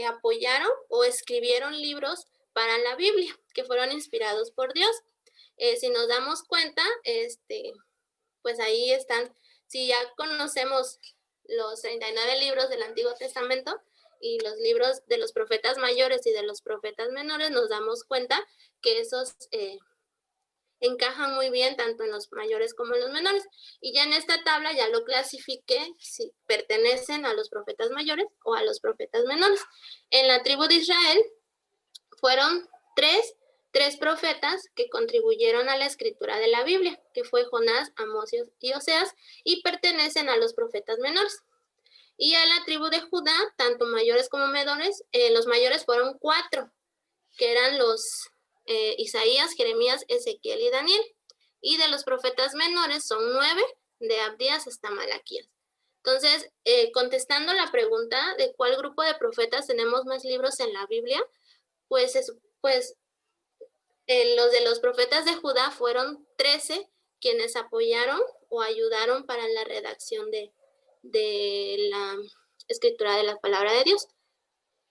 apoyaron o escribieron libros para la Biblia, que fueron inspirados por Dios. Si nos damos cuenta, pues ahí están, si ya conocemos los 39 libros del Antiguo Testamento y los libros de los profetas mayores y de los profetas menores, nos damos cuenta que esos encajan muy bien tanto en los mayores como en los menores. Y ya en esta tabla ya lo clasifiqué si pertenecen a los profetas mayores o a los profetas menores. En la tribu de Israel fueron tres profetas que contribuyeron a la escritura de la Biblia, que fue Jonás, Amós y Oseas, y pertenecen a los profetas menores. Y a la tribu de Judá, tanto mayores como menores, los mayores fueron 4, que eran los Isaías, Jeremías, Ezequiel y Daniel. Y de los profetas menores son 9, de Abdías hasta Malaquías. Entonces, contestando la pregunta de cuál grupo de profetas tenemos más libros en la Biblia, pues los de los profetas de Judá fueron 13 quienes apoyaron o ayudaron para la redacción de la escritura de la palabra de Dios.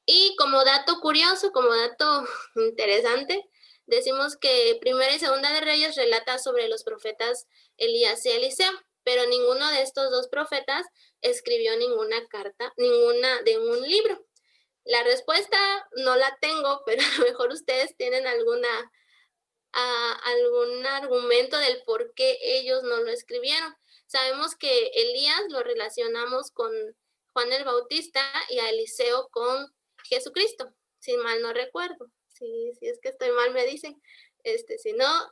Y como dato curioso, como dato interesante, decimos que Primera y Segunda de Reyes relata sobre los profetas Elías y Eliseo, pero ninguno de estos 2 profetas escribió ninguna carta, ninguna de un libro. La respuesta no la tengo, pero a lo mejor ustedes tienen algún argumento del por qué ellos no lo escribieron. Sabemos que Elías lo relacionamos con Juan el Bautista y a Eliseo con Jesucristo, si mal no recuerdo. Si es que estoy mal, me dicen. Si no,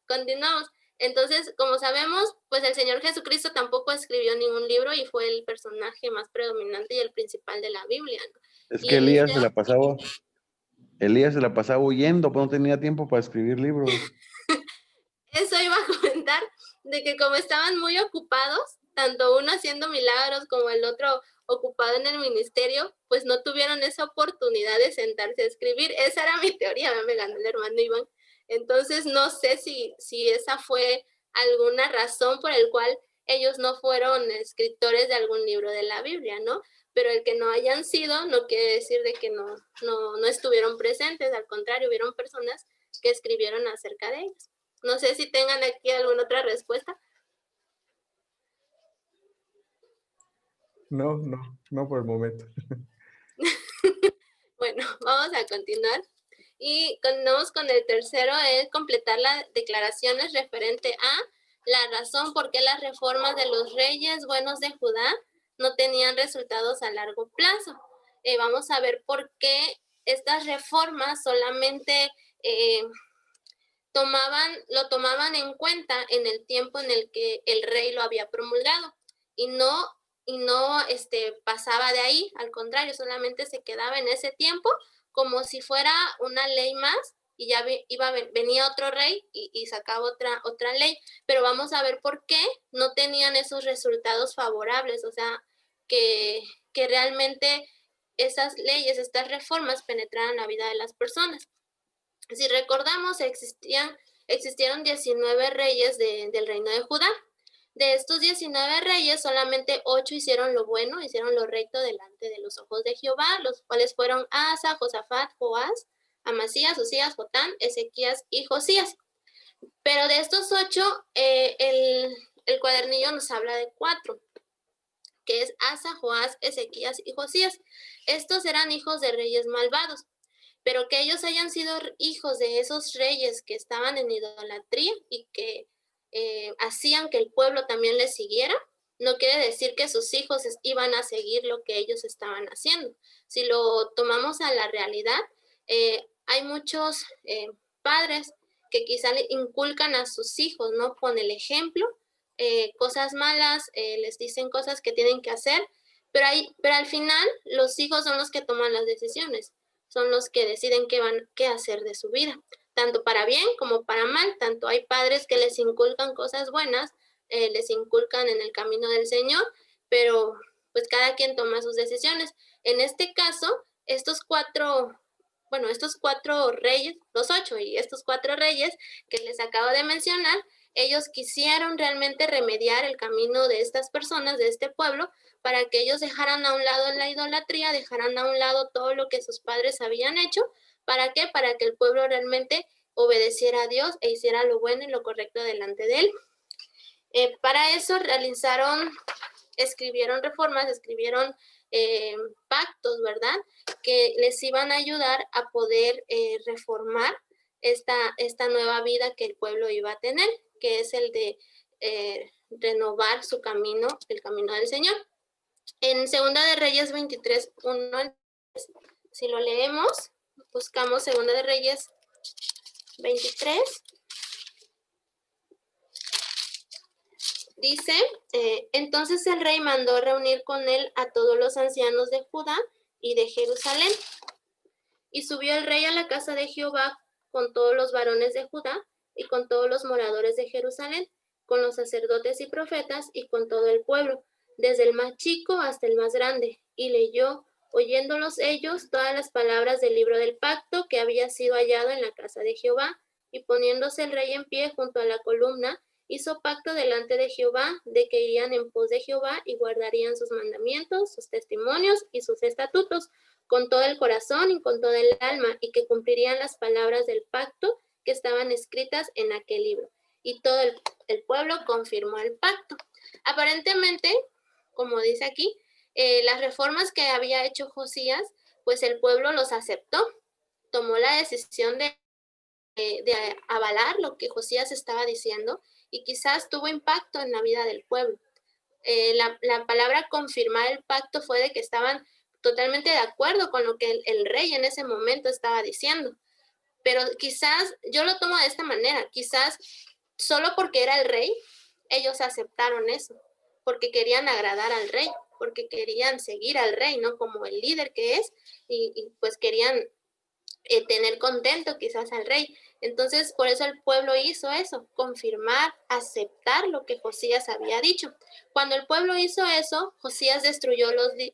continuamos. Entonces, como sabemos, pues el Señor Jesucristo tampoco escribió ningún libro y fue el personaje más predominante y el principal de la Biblia, ¿no? Es que Elías se la pasaba huyendo, pues no tenía tiempo para escribir libros. Eso iba a comentar, de que como estaban muy ocupados, tanto uno haciendo milagros como el otro ocupado en el ministerio, pues no tuvieron esa oportunidad de sentarse a escribir. Esa era mi teoría, me ganó el hermano Iván. Entonces no sé si esa fue alguna razón por el cual ellos no fueron escritores de algún libro de la Biblia, ¿no? Pero el que no hayan sido no quiere decir de que no estuvieron presentes, al contrario, hubieron personas que escribieron acerca de ellos. No sé si tengan aquí alguna otra respuesta. No por el momento. Bueno, vamos a continuar. Y continuamos con el tercero, es completar las declaraciones referente a la razón por qué las reformas de los reyes buenos de Judá no tenían resultados a largo plazo. Vamos a ver por qué estas reformas solamente lo tomaban en cuenta en el tiempo en el que el rey lo había promulgado y no pasaba de ahí, al contrario, solamente se quedaba en ese tiempo como si fuera una ley más y ya venía otro rey y sacaba otra ley, pero vamos a ver por qué no tenían esos resultados favorables, o sea, que realmente esas leyes, estas reformas penetraran la vida de las personas. Si recordamos, existieron 19 reyes del reino de Judá. De estos 19 reyes, solamente 8 hicieron lo bueno, hicieron lo recto delante de los ojos de Jehová, los cuales fueron Asa, Josafat, Joás, Amasías, Usías, Jotán, Ezequías y Josías. Pero de estos 8, el cuadernillo nos habla de 4, que es Asa, Joás, Ezequías y Josías. Estos eran hijos de reyes malvados. Pero que ellos hayan sido hijos de esos reyes que estaban en idolatría y que hacían que el pueblo también les siguiera, no quiere decir que sus hijos iban a seguir lo que ellos estaban haciendo. Si lo tomamos a la realidad, hay muchos padres que quizá le inculcan a sus hijos, ¿no? Con el ejemplo, cosas malas, les dicen cosas que tienen que hacer, pero al final los hijos son los que toman las decisiones, son los que deciden qué hacer de su vida, tanto para bien como para mal. Tanto hay padres que les inculcan cosas buenas, les inculcan en el camino del Señor, pero pues cada quien toma sus decisiones. En este caso, estos cuatro reyes, los 8 y estos 4 reyes que les acabo de mencionar, ellos quisieron realmente remediar el camino de estas personas, de este pueblo, para que ellos dejaran a un lado la idolatría, dejaran a un lado todo lo que sus padres habían hecho. ¿Para qué? Para que el pueblo realmente obedeciera a Dios e hiciera lo bueno y lo correcto delante de él. Para eso escribieron reformas, escribieron pactos, ¿verdad? Que les iban a ayudar a poder reformar esta nueva vida que el pueblo iba a tener, que es el de renovar su camino, el camino del Señor. En Segunda de Reyes 23, 1, si lo leemos, buscamos Segunda de Reyes 23. Dice, entonces el rey mandó reunir con él a todos los ancianos de Judá y de Jerusalén. Y subió el rey a la casa de Jehová con todos los varones de Judá y con todos los moradores de Jerusalén, con los sacerdotes y profetas y con todo el pueblo, desde el más chico hasta el más grande, y leyó, oyéndolos ellos, todas las palabras del libro del pacto que había sido hallado en la casa de Jehová. Y poniéndose el rey en pie junto a la columna, hizo pacto delante de Jehová, de que irían en pos de Jehová y guardarían sus mandamientos, sus testimonios y sus estatutos, con todo el corazón y con toda el alma, y que cumplirían las palabras del pacto que estaban escritas en aquel libro. Y todo el pueblo confirmó el pacto. Aparentemente, como dice aquí, las reformas que había hecho Josías, pues el pueblo los aceptó, tomó la decisión de avalar lo que Josías estaba diciendo, y quizás tuvo impacto en la vida del pueblo. La palabra confirmar el pacto fue de que estaban totalmente de acuerdo con lo que el rey en ese momento estaba diciendo. Pero quizás, yo lo tomo de esta manera, quizás solo porque era el rey, ellos aceptaron eso, porque querían agradar al rey, porque querían seguir al rey, ¿no? Como el líder que es, y pues querían tener contento quizás al rey. Entonces, por eso el pueblo hizo eso, confirmar, aceptar lo que Josías había dicho. Cuando el pueblo hizo eso, Josías destruyó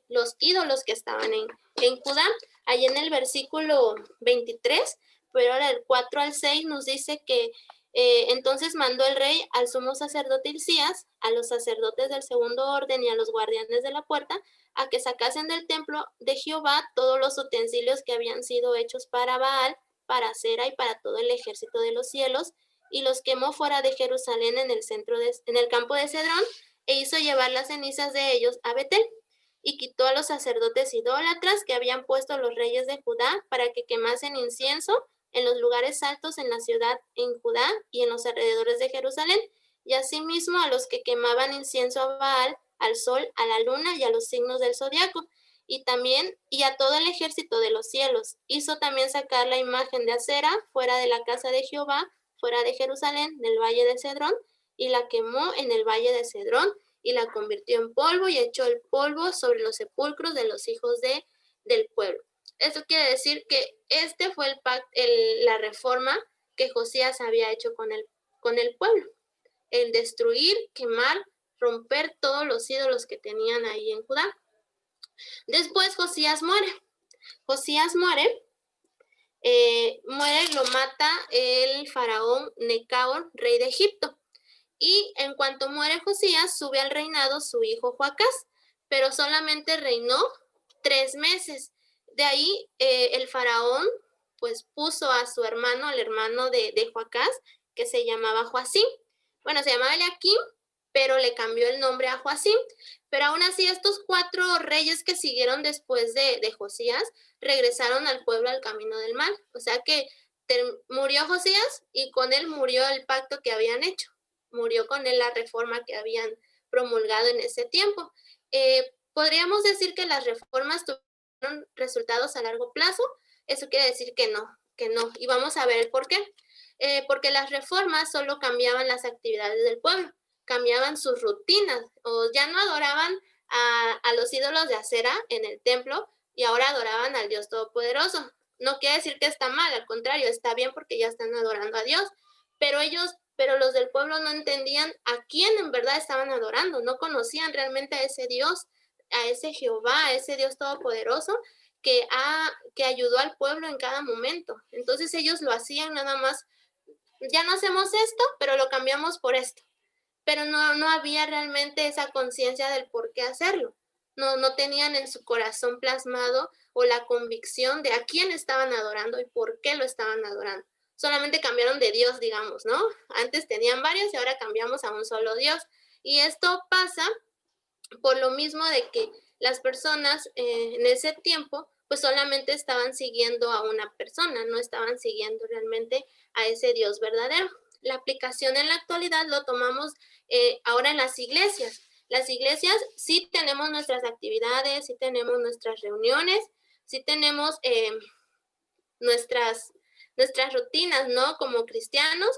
los ídolos que estaban en Judá. Ahí en el versículo 23, pero ahora del 4 al 6 nos dice que Entonces mandó el rey al sumo sacerdote Hilcías, a los sacerdotes del segundo orden y a los guardianes de la puerta, a que sacasen del templo de Jehová todos los utensilios que habían sido hechos para Baal, para Acera y para todo el ejército de los cielos, y los quemó fuera de Jerusalén en el campo de Cedrón, e hizo llevar las cenizas de ellos a Betel, y quitó a los sacerdotes idólatras que habían puesto los reyes de Judá para que quemasen incienso en los lugares altos en la ciudad, en Judá y en los alrededores de Jerusalén, y asimismo a los que quemaban incienso a Baal, al sol, a la luna y a los signos del zodiaco, y a todo el ejército de los cielos. Hizo también sacar la imagen de Acera fuera de la casa de Jehová, fuera de Jerusalén, del valle de Cedrón, y la quemó en el valle de Cedrón, y la convirtió en polvo, y echó el polvo sobre los sepulcros de los hijos del pueblo. Esto quiere decir que este fue la reforma que Josías había hecho con el pueblo. El destruir, quemar, romper todos los ídolos que tenían ahí en Judá. Después Josías muere. Lo mata el faraón Necao, rey de Egipto. Y en cuanto muere Josías, sube al reinado su hijo Joacás, pero solamente reinó 3 meses. De ahí el faraón pues puso a su hermano, al hermano de Joacás, que se llamaba Joacim. Bueno, se llamaba Eliaquim, pero le cambió el nombre a Joacim. Pero aún así estos 4 reyes que siguieron después de Josías regresaron al pueblo al camino del mal. O sea que murió Josías y con él murió el pacto que habían hecho. Murió con él la reforma que habían promulgado en ese tiempo. Podríamos decir que las reformas tuvieron resultados a largo plazo. Eso quiere decir que no. Y vamos a ver el por qué. Porque las reformas solo cambiaban las actividades del pueblo, cambiaban sus rutinas, o ya no adoraban a los ídolos de acera en el templo y ahora adoraban al Dios Todopoderoso. No quiere decir que está mal, al contrario, está bien porque ya están adorando a Dios, pero los del pueblo no entendían a quién en verdad estaban adorando, no conocían realmente a ese Dios, a ese Jehová, a ese Dios Todopoderoso que ayudó al pueblo en cada momento. Entonces ellos lo hacían nada más, ya no hacemos esto, pero lo cambiamos por esto. Pero no había realmente esa conciencia del por qué hacerlo. No tenían en su corazón plasmado o la convicción de a quién estaban adorando y por qué lo estaban adorando. Solamente cambiaron de Dios, digamos, ¿no? Antes tenían varios y ahora cambiamos a un solo Dios. Y esto pasa por lo mismo de que las personas en ese tiempo pues solamente estaban siguiendo a una persona, no estaban siguiendo realmente a ese Dios verdadero. La aplicación en la actualidad lo tomamos ahora en las iglesias. Las iglesias sí tenemos nuestras actividades, sí tenemos nuestras reuniones, sí tenemos nuestras rutinas, ¿no? Como cristianos,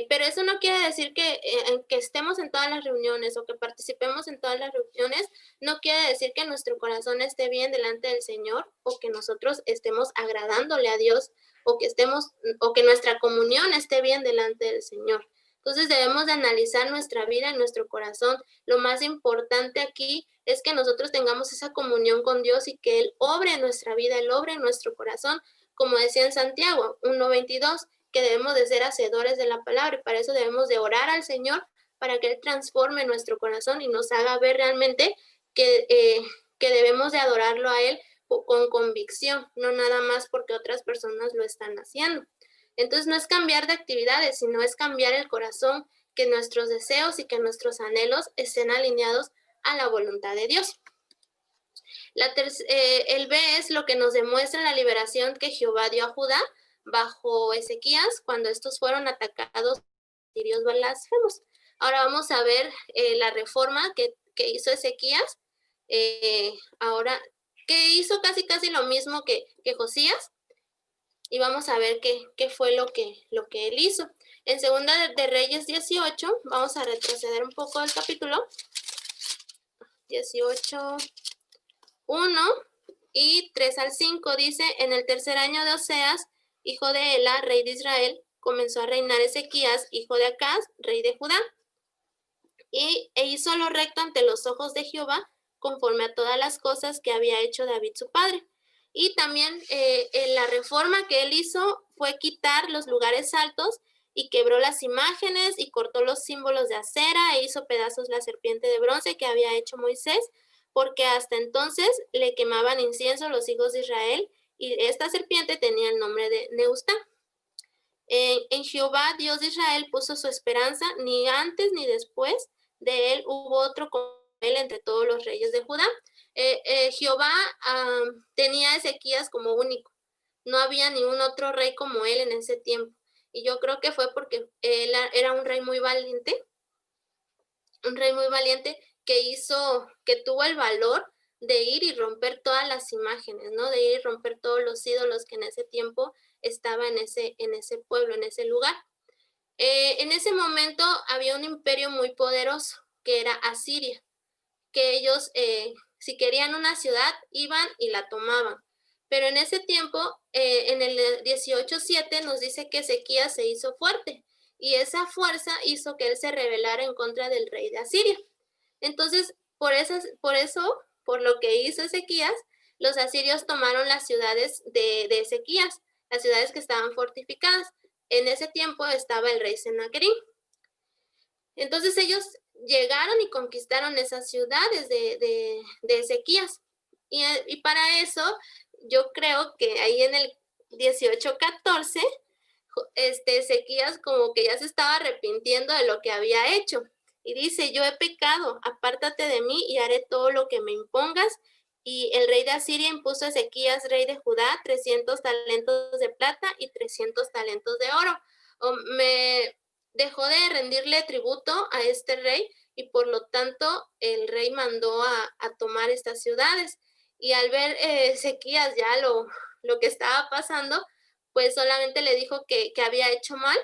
pero eso no quiere decir que estemos en todas las reuniones o que participemos en todas las reuniones, no quiere decir que nuestro corazón esté bien delante del Señor o que nosotros estemos agradándole a Dios o que nuestra comunión esté bien delante del Señor. Entonces debemos de analizar nuestra vida y nuestro corazón. Lo más importante aquí es que nosotros tengamos esa comunión con Dios y que Él obre en nuestra vida, Él obre en nuestro corazón, como decía en Santiago 1:22, que debemos de ser hacedores de la palabra y para eso debemos de orar al Señor para que Él transforme nuestro corazón y nos haga ver realmente que debemos de adorarlo a Él con convicción, no nada más porque otras personas lo están haciendo. Entonces no es cambiar de actividades, sino es cambiar el corazón, que nuestros deseos y que nuestros anhelos estén alineados a la voluntad de Dios. El B es lo que nos demuestra la liberación que Jehová dio a Judá bajo Ezequías cuando estos fueron atacados por sirios blasfemos. Ahora vamos a ver la reforma que hizo Ezequías, ahora que hizo casi lo mismo que Josías, y vamos a ver qué fue lo que él hizo. En Segunda de Reyes 18, vamos a retroceder un poco el capítulo 18, 1 y 3 al 5 dice: en el tercer año de Oseas, hijo de Ela, rey de Israel, comenzó a reinar Ezequías, hijo de Acaz, rey de Judá, e hizo lo recto ante los ojos de Jehová, conforme a todas las cosas que había hecho David su padre. Y también la reforma que él hizo fue quitar los lugares altos y quebró las imágenes y cortó los símbolos de acera e hizo pedazos la serpiente de bronce que había hecho Moisés, porque hasta entonces le quemaban incienso los hijos de Israel y esta serpiente tenía el nombre de Neustá. En Jehová, Dios de Israel, puso su esperanza, ni antes ni después de él hubo otro como él entre todos los reyes de Judá. Jehová tenía a Ezequías como único. No había ningún otro rey como él en ese tiempo. Y yo creo que fue porque él era un rey muy valiente que tuvo el valor de ir y romper todas las imágenes, ¿no? De ir y romper todos los ídolos que en ese tiempo estaba en ese pueblo, en ese lugar. En ese momento había un imperio muy poderoso, que era Asiria, que ellos, si querían una ciudad, iban y la tomaban. Pero en ese tiempo, en el 18:7 nos dice que Ezequías se hizo fuerte, y esa fuerza hizo que él se rebelara en contra del rey de Asiria. Entonces, por lo que hizo Ezequías, los asirios tomaron las ciudades de Ezequías, las ciudades que estaban fortificadas. En ese tiempo estaba el rey Sennacherib. Entonces ellos llegaron y conquistaron esas ciudades de Ezequías. Y para eso, yo creo que ahí en el 18:14, Ezequías como que ya se estaba arrepintiendo de lo que había hecho. Y dice, yo he pecado, apártate de mí y haré todo lo que me impongas. Y el rey de Asiria impuso a Ezequías, rey de Judá, 300 talentos de plata y 300 talentos de oro. Dejó de rendirle tributo a este rey y por lo tanto el rey mandó a tomar estas ciudades. Y al ver Ezequías ya lo que estaba pasando, pues solamente le dijo que había hecho mal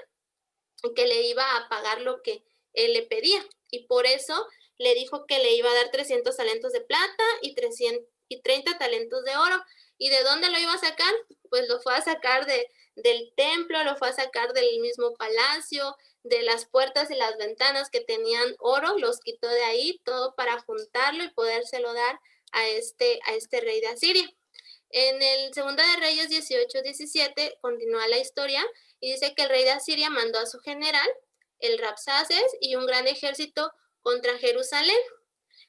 y que le iba a pagar lo que él le pedía. Y por eso le dijo que le iba a dar 300 talentos de plata y 30 talentos de oro. ¿Y de dónde lo iba a sacar? Pues lo fue a sacar del templo, lo fue a sacar del mismo palacio, de las puertas y las ventanas que tenían oro, los quitó de ahí, todo para juntarlo y podérselo dar a este rey de Asiria. En el Segunda de Reyes 18:17 continúa la historia y dice que el rey de Asiria mandó a su general, el Rabsaces, y un gran ejército contra Jerusalén.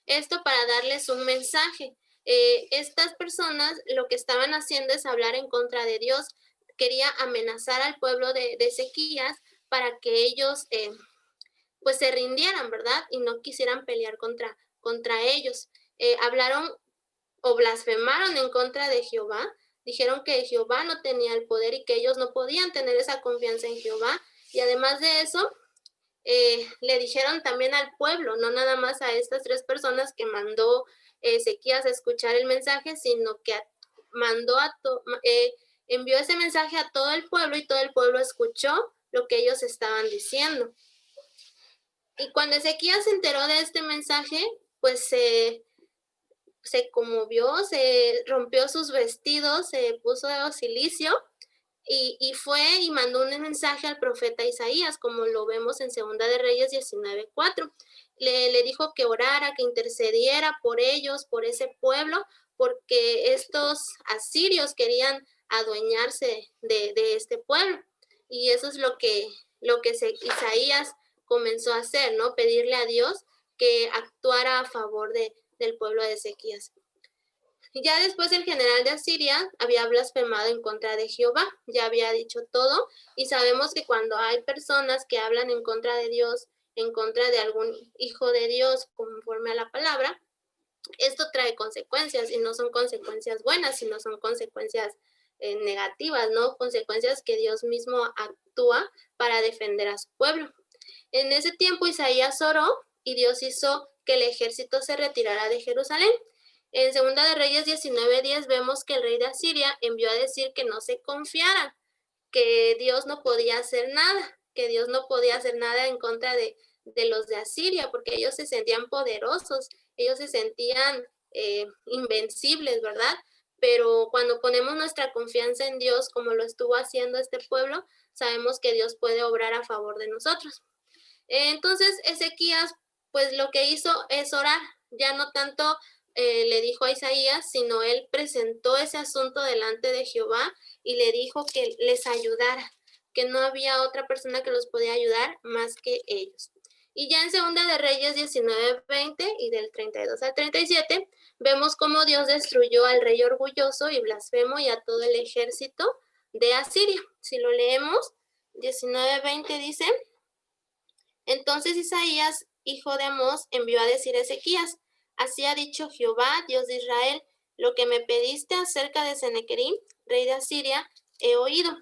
Esto para darles un mensaje. Estas personas lo que estaban haciendo es hablar en contra de Dios. Quería amenazar al pueblo de Ezequías para que ellos pues se rindieran, ¿verdad? Y no quisieran pelear contra ellos. Hablaron o blasfemaron en contra de Jehová, dijeron que Jehová no tenía el poder y que ellos no podían tener esa confianza en Jehová. Y además de eso, le dijeron también al pueblo, no nada más a estas 3 personas que mandó Ezequías a escuchar el mensaje, sino que envió ese mensaje a todo el pueblo y todo el pueblo escuchó lo que ellos estaban diciendo. Y cuando Ezequías se enteró de este mensaje, pues se conmovió, se rompió sus vestidos, se puso de cilicio y fue y mandó un mensaje al profeta Isaías, como lo vemos en Segunda de Reyes 19:4. Le dijo que orara, que intercediera por ellos, por ese pueblo, porque estos asirios querían adueñarse de este pueblo. Y eso es lo que Isaías comenzó a hacer, ¿no? Pedirle a Dios que actuara a favor del pueblo de Ezequías. Ya después el general de Asiria había blasfemado en contra de Jehová, ya había dicho todo, y sabemos que cuando hay personas que hablan en contra de Dios, en contra de algún hijo de Dios, conforme a la palabra, esto trae consecuencias, y no son consecuencias buenas, sino son consecuencias negativas, ¿no? Consecuencias que Dios mismo actúa para defender a su pueblo. En ese tiempo Isaías oró y Dios hizo que el ejército se retirara de Jerusalén. En Segunda de Reyes 19:10 vemos que el rey de Asiria envió a decir que no se confiaran, que Dios no podía hacer nada, en contra de los de Asiria, porque ellos se sentían poderosos, ellos se sentían invencibles, ¿verdad? Pero cuando ponemos nuestra confianza en Dios, como lo estuvo haciendo este pueblo, sabemos que Dios puede obrar a favor de nosotros. Entonces Ezequías, pues lo que hizo es orar, ya no tanto le dijo a Isaías, sino él presentó ese asunto delante de Jehová y le dijo que les ayudara, que no había otra persona que los podía ayudar más que ellos. Y ya en Segunda de Reyes 19:20 y del 32 al 37, vemos cómo Dios destruyó al rey orgulloso y blasfemo y a todo el ejército de Asiria. Si lo leemos, 19:20 dice: entonces Isaías, hijo de Amós, envió a decir a Ezequías: así ha dicho Jehová, Dios de Israel, lo que me pediste acerca de Sennacherib, rey de Asiria, he oído.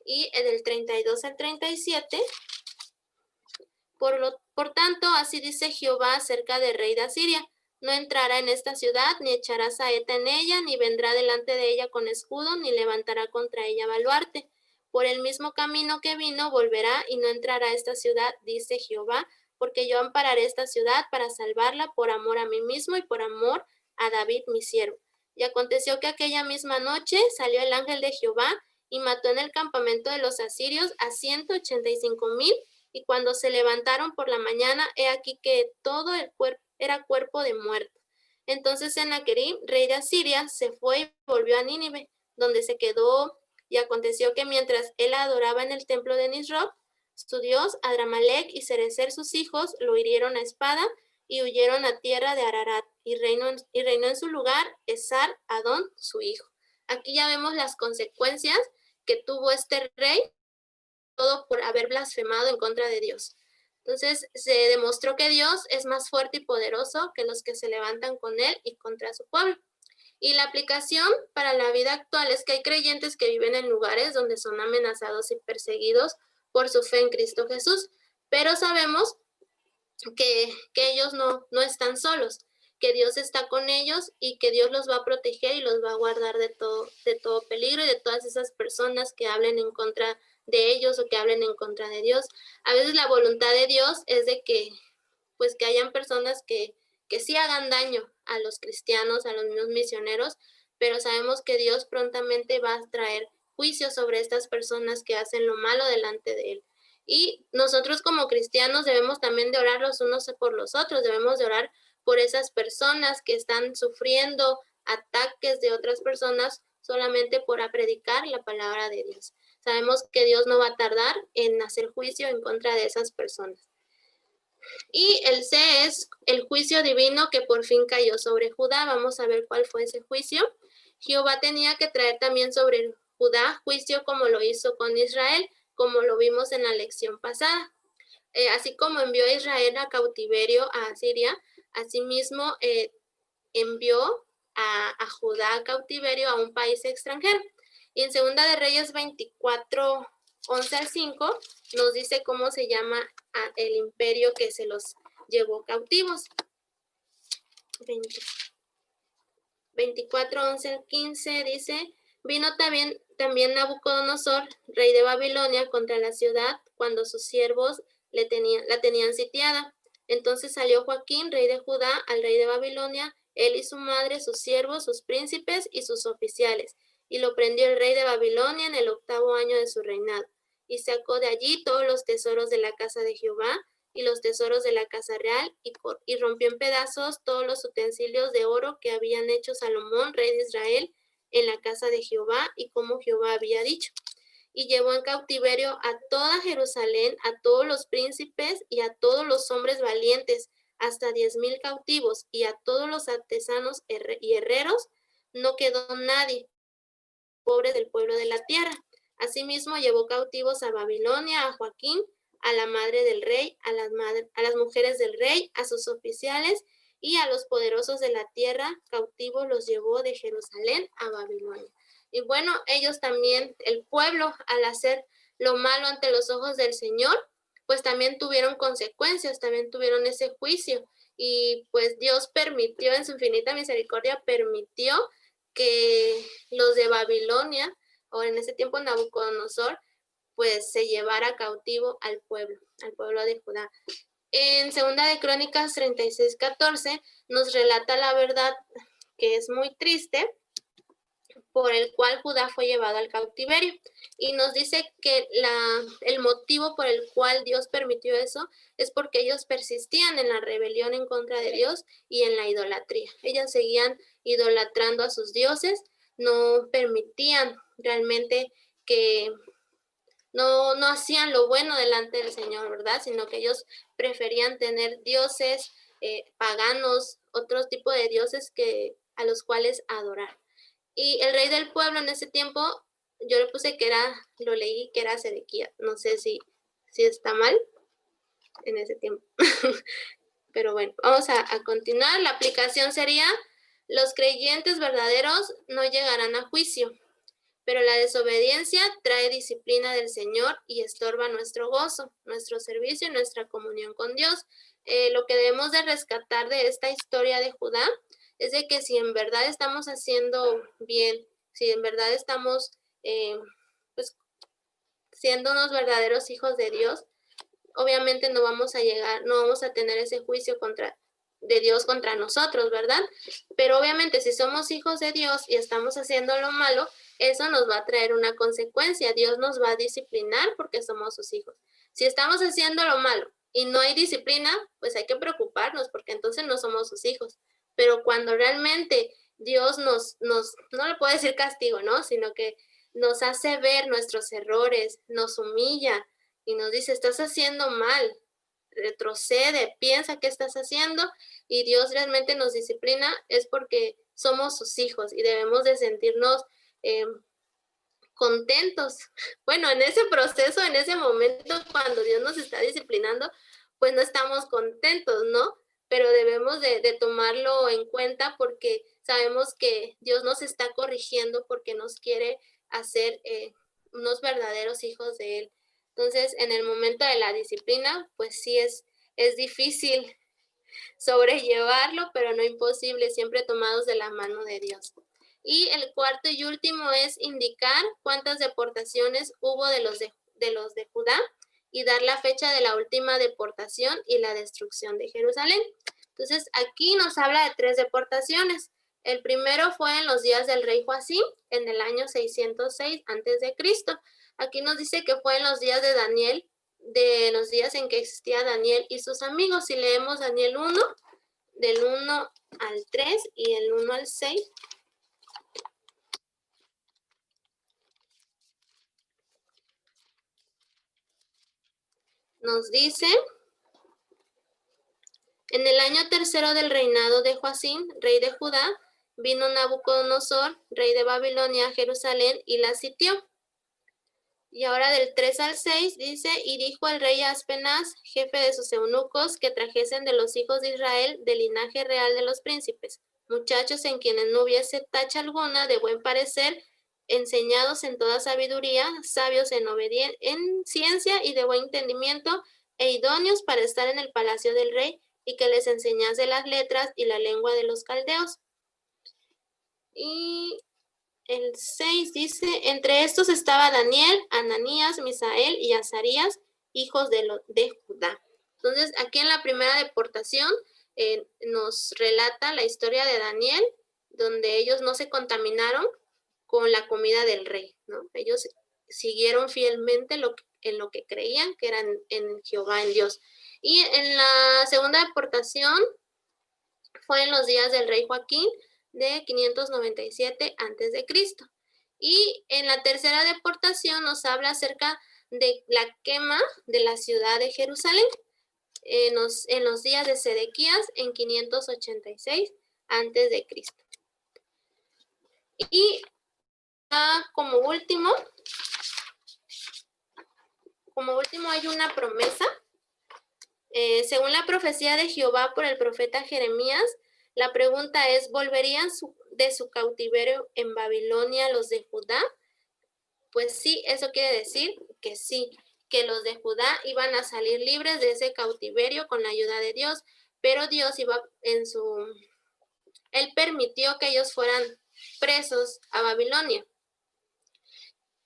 Y del 32 al 37, por tanto, así dice Jehová acerca del rey de Asiria: no entrará en esta ciudad, ni echará saeta en ella, ni vendrá delante de ella con escudo, ni levantará contra ella baluarte. Por el mismo camino que vino, volverá y no entrará a esta ciudad, dice Jehová, porque yo ampararé esta ciudad para salvarla por amor a mí mismo y por amor a David mi siervo. Y aconteció que aquella misma noche salió el ángel de Jehová y mató en el campamento de los asirios a 185,000, y cuando se levantaron por la mañana, he aquí que todo el cuerpo era cuerpo de muerto. Entonces Sennacherib, rey de Asiria, se fue y volvió a Nínive, donde se quedó. Y aconteció que mientras él adoraba en el templo de Nisroch, su dios, Adramelech y Sarecer sus hijos lo hirieron a espada y huyeron a tierra de Ararat, y reinó en su lugar Esar-Adón, su hijo. Aquí ya vemos las consecuencias que tuvo este rey, todo por haber blasfemado en contra de Dios. Entonces se demostró que Dios es más fuerte y poderoso que los que se levantan con él y contra su pueblo. Y la aplicación para la vida actual es que hay creyentes que viven en lugares donde son amenazados y perseguidos por su fe en Cristo Jesús, pero sabemos que ellos no están solos, que Dios está con ellos y que Dios los va a proteger y los va a guardar de todo peligro y de todas esas personas que hablen en contra de ellos o que hablen en contra de Dios. A veces la voluntad de Dios es de que hayan personas que sí hagan daño a los cristianos, a los mismos misioneros, pero sabemos que Dios prontamente va a traer juicio sobre estas personas que hacen lo malo delante de él. Y nosotros como cristianos debemos también de orar los unos por los otros, debemos de orar por esas personas que están sufriendo ataques de otras personas solamente por predicar la palabra de Dios. Sabemos que Dios no va a tardar en hacer juicio en contra de esas personas. Y el C es el juicio divino que por fin cayó sobre Judá. Vamos a ver cuál fue ese juicio. Jehová tenía que traer también sobre Judá juicio como lo hizo con Israel, como lo vimos en la lección pasada. Así como envió a Israel a cautiverio a Asiria, asimismo envió a Judá a cautiverio a un país extranjero. Y en Segunda de Reyes 24, 11 al 5, nos dice cómo se llama el imperio que se los llevó cautivos. 24, 11 al 15 dice: vino también Nabucodonosor, rey de Babilonia, contra la ciudad cuando sus siervos la tenían sitiada. Entonces salió Joaquín, rey de Judá, al rey de Babilonia, él y su madre, sus siervos, sus príncipes y sus oficiales. Y lo prendió el rey de Babilonia en el 8º año de su reinado. Y sacó de allí todos los tesoros de la casa de Jehová y los tesoros de la casa real, y rompió en pedazos todos los utensilios de oro que habían hecho Salomón, rey de Israel, en la casa de Jehová, y como Jehová había dicho. Y llevó en cautiverio a toda Jerusalén, a todos los príncipes y a todos los hombres valientes, hasta 10,000 cautivos, y a todos los artesanos y herreros, no quedó nadie pobre del pueblo de la tierra. Asimismo llevó cautivos a Babilonia, a Joaquín, a la madre del rey, a las mujeres del rey, a sus oficiales y a los poderosos de la tierra, cautivos los llevó de Jerusalén a Babilonia. Y bueno, ellos también, el pueblo, al hacer lo malo ante los ojos del Señor, pues también tuvieron consecuencias, también tuvieron ese juicio. Y pues Dios permitió, en su infinita misericordia, permitió que los de Babilonia, o en ese tiempo Nabucodonosor, pues se llevara cautivo al pueblo de Judá. En Segunda de Crónicas 36:14 nos relata la verdad, que es muy triste, por el cual Judá fue llevado al cautiverio. Y nos dice que el motivo por el cual Dios permitió eso es porque ellos persistían en la rebelión en contra de Dios y en la idolatría. Ellos seguían idolatrando a sus dioses, no permitían realmente que no hacían lo bueno delante del Señor, ¿verdad? Sino que ellos preferían tener dioses paganos, otro tipo de dioses a los cuales adorar. Y el rey del pueblo en ese tiempo, yo le puse lo leí que era Sedequías. No sé si está mal en ese tiempo. Pero bueno, vamos a continuar. La aplicación sería: los creyentes verdaderos no llegarán a juicio, pero la desobediencia trae disciplina del Señor y estorba nuestro gozo, nuestro servicio y nuestra comunión con Dios. Lo que debemos de rescatar de esta historia de Judá es de que si en verdad estamos haciendo bien, si en verdad estamos pues, siendo unos verdaderos hijos de Dios, obviamente no vamos a tener ese juicio de Dios contra nosotros, ¿verdad? Pero obviamente si somos hijos de Dios y estamos haciendo lo malo, eso nos va a traer una consecuencia. Dios nos va a disciplinar porque somos sus hijos. Si estamos haciendo lo malo y no hay disciplina, pues hay que preocuparnos porque entonces no somos sus hijos. Pero cuando realmente Dios no le puedo decir castigo, ¿no? Sino que nos hace ver nuestros errores, nos humilla y nos dice, estás haciendo mal, retrocede, piensa qué estás haciendo, y Dios realmente nos disciplina, es porque somos sus hijos y debemos de sentirnos contentos. Bueno, en ese proceso, en ese momento, cuando Dios nos está disciplinando, pues no estamos contentos, ¿no? Pero debemos de tomarlo en cuenta porque sabemos que Dios nos está corrigiendo porque nos quiere hacer unos verdaderos hijos de Él. Entonces, en el momento de la disciplina, pues sí es difícil sobrellevarlo, pero no imposible, siempre tomados de la mano de Dios. Y el cuarto y último es indicar cuántas deportaciones hubo de los de Judá y dar la fecha de la última deportación y la destrucción de Jerusalén. Entonces, aquí nos habla de 3 deportaciones. El primero fue en los días del rey Joacim, en el año 606 a.C. Aquí nos dice que fue en los días de Daniel, de los días en que existía Daniel y sus amigos. Si leemos Daniel 1, del 1 al 3 y el 1 al 6. Nos dice: en el año 3 del reinado de Joacim, rey de Judá, vino Nabucodonosor, rey de Babilonia, a Jerusalén y la sitió. Y ahora del 3 al 6 dice: y dijo el rey a Aspenaz, jefe de sus eunucos, que trajesen de los hijos de Israel, del linaje real de los príncipes, muchachos en quienes no hubiese tacha alguna, de buen parecer, enseñados en toda sabiduría, sabios en ciencia y de buen entendimiento, e idóneos para estar en el palacio del rey, y que les enseñase las letras y la lengua de los caldeos. Y el 6 dice: entre estos estaba Daniel, Ananías, Misael y Azarías, hijos de Judá. Entonces, aquí en la primera deportación nos relata la historia de Daniel, donde ellos no se contaminaron con la comida del rey, ¿no? Ellos siguieron fielmente en lo que creían, que eran en Jehová, en Dios. Y en la segunda deportación fue en los días del rey Joaquín, de 597 a.C. Y en la tercera deportación nos habla acerca de la quema de la ciudad de Jerusalén en los días de Sedequías, en 586 a.C. Y como último hay una promesa. Según la profecía de Jehová por el profeta Jeremías, la pregunta es: ¿volverían de su cautiverio en Babilonia los de Judá? Pues sí, eso quiere decir que sí, que los de Judá iban a salir libres de ese cautiverio con la ayuda de Dios, pero Dios Él permitió que ellos fueran presos a Babilonia.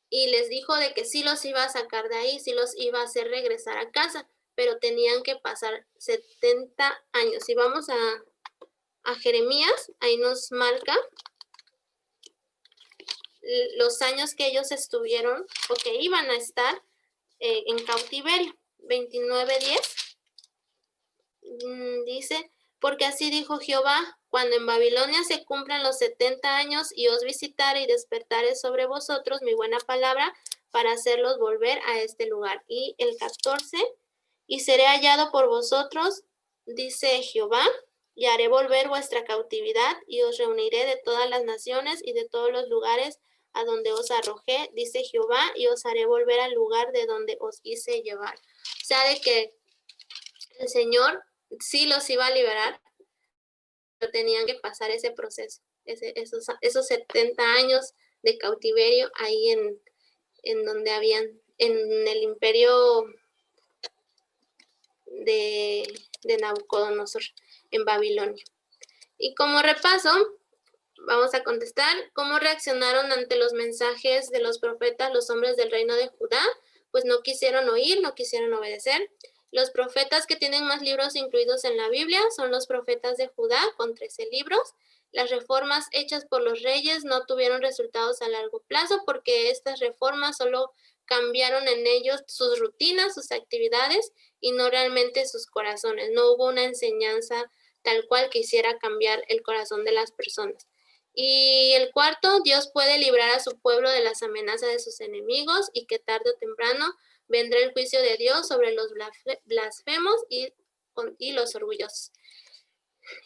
Y les dijo de que sí los iba a sacar de ahí, sí los iba a hacer regresar a casa, pero tenían que pasar 70 años. Si vamos a Jeremías, ahí nos marca los años que ellos estuvieron o que iban a estar en cautiverio. 29:10 dice: porque así dijo Jehová, cuando en Babilonia se cumplan los 70 años y os visitare y despertare sobre vosotros mi buena palabra, para hacerlos volver a este lugar. Y el 14, y seré hallado por vosotros, dice Jehová, y haré volver vuestra cautividad, y os reuniré de todas las naciones y de todos los lugares a donde os arrojé, dice Jehová, y os haré volver al lugar de donde os hice llevar. O sea, de que el Señor sí los iba a liberar, pero tenían que pasar ese proceso, esos 70 años de cautiverio ahí en donde habían, en el imperio de Nabucodonosor, en Babilonia. Y como repaso, vamos a contestar cómo reaccionaron ante los mensajes de los profetas los hombres del reino de Judá. Pues no quisieron oír, no quisieron obedecer. Los profetas que tienen más libros incluidos en la Biblia son los profetas de Judá, con 13 libros. Las reformas hechas por los reyes no tuvieron resultados a largo plazo porque estas reformas solo cambiaron en ellos sus rutinas, sus actividades y no realmente sus corazones. No hubo una enseñanza tal cual que hiciera cambiar el corazón de las personas. Y el cuarto, Dios puede librar a su pueblo de las amenazas de sus enemigos y que tarde o temprano vendrá el juicio de Dios sobre los blasfemos y los orgullosos.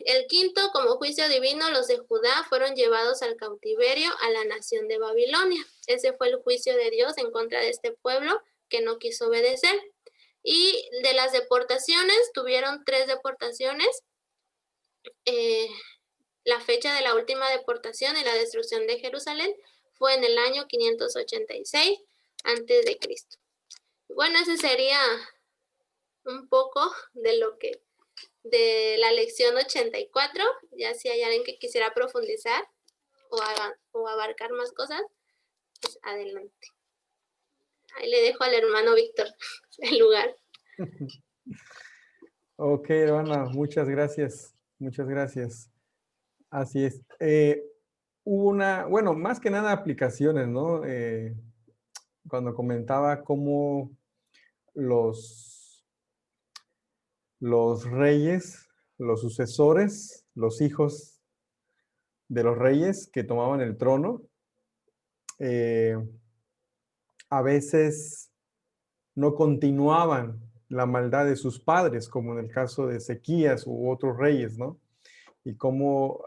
El quinto, como juicio divino, los de Judá fueron llevados al cautiverio a la nación de Babilonia. Ese fue el juicio de Dios en contra de este pueblo que no quiso obedecer. Y de las deportaciones, tuvieron 3 deportaciones. La fecha de la última deportación y la destrucción de Jerusalén fue en el año 586 a.C. Bueno, ese sería un poco de la lección 84. Ya si hay alguien que quisiera profundizar o abarcar más cosas, pues adelante. Ahí le dejo al hermano Víctor el lugar. Ok, hermana, muchas gracias. Muchas gracias. Así es. Bueno, más que nada aplicaciones, ¿no? Cuando comentaba cómo los reyes, los sucesores, los hijos de los reyes que tomaban el trono, a veces no continuaban la maldad de sus padres, como en el caso de Ezequías u otros reyes, ¿no? Y cómo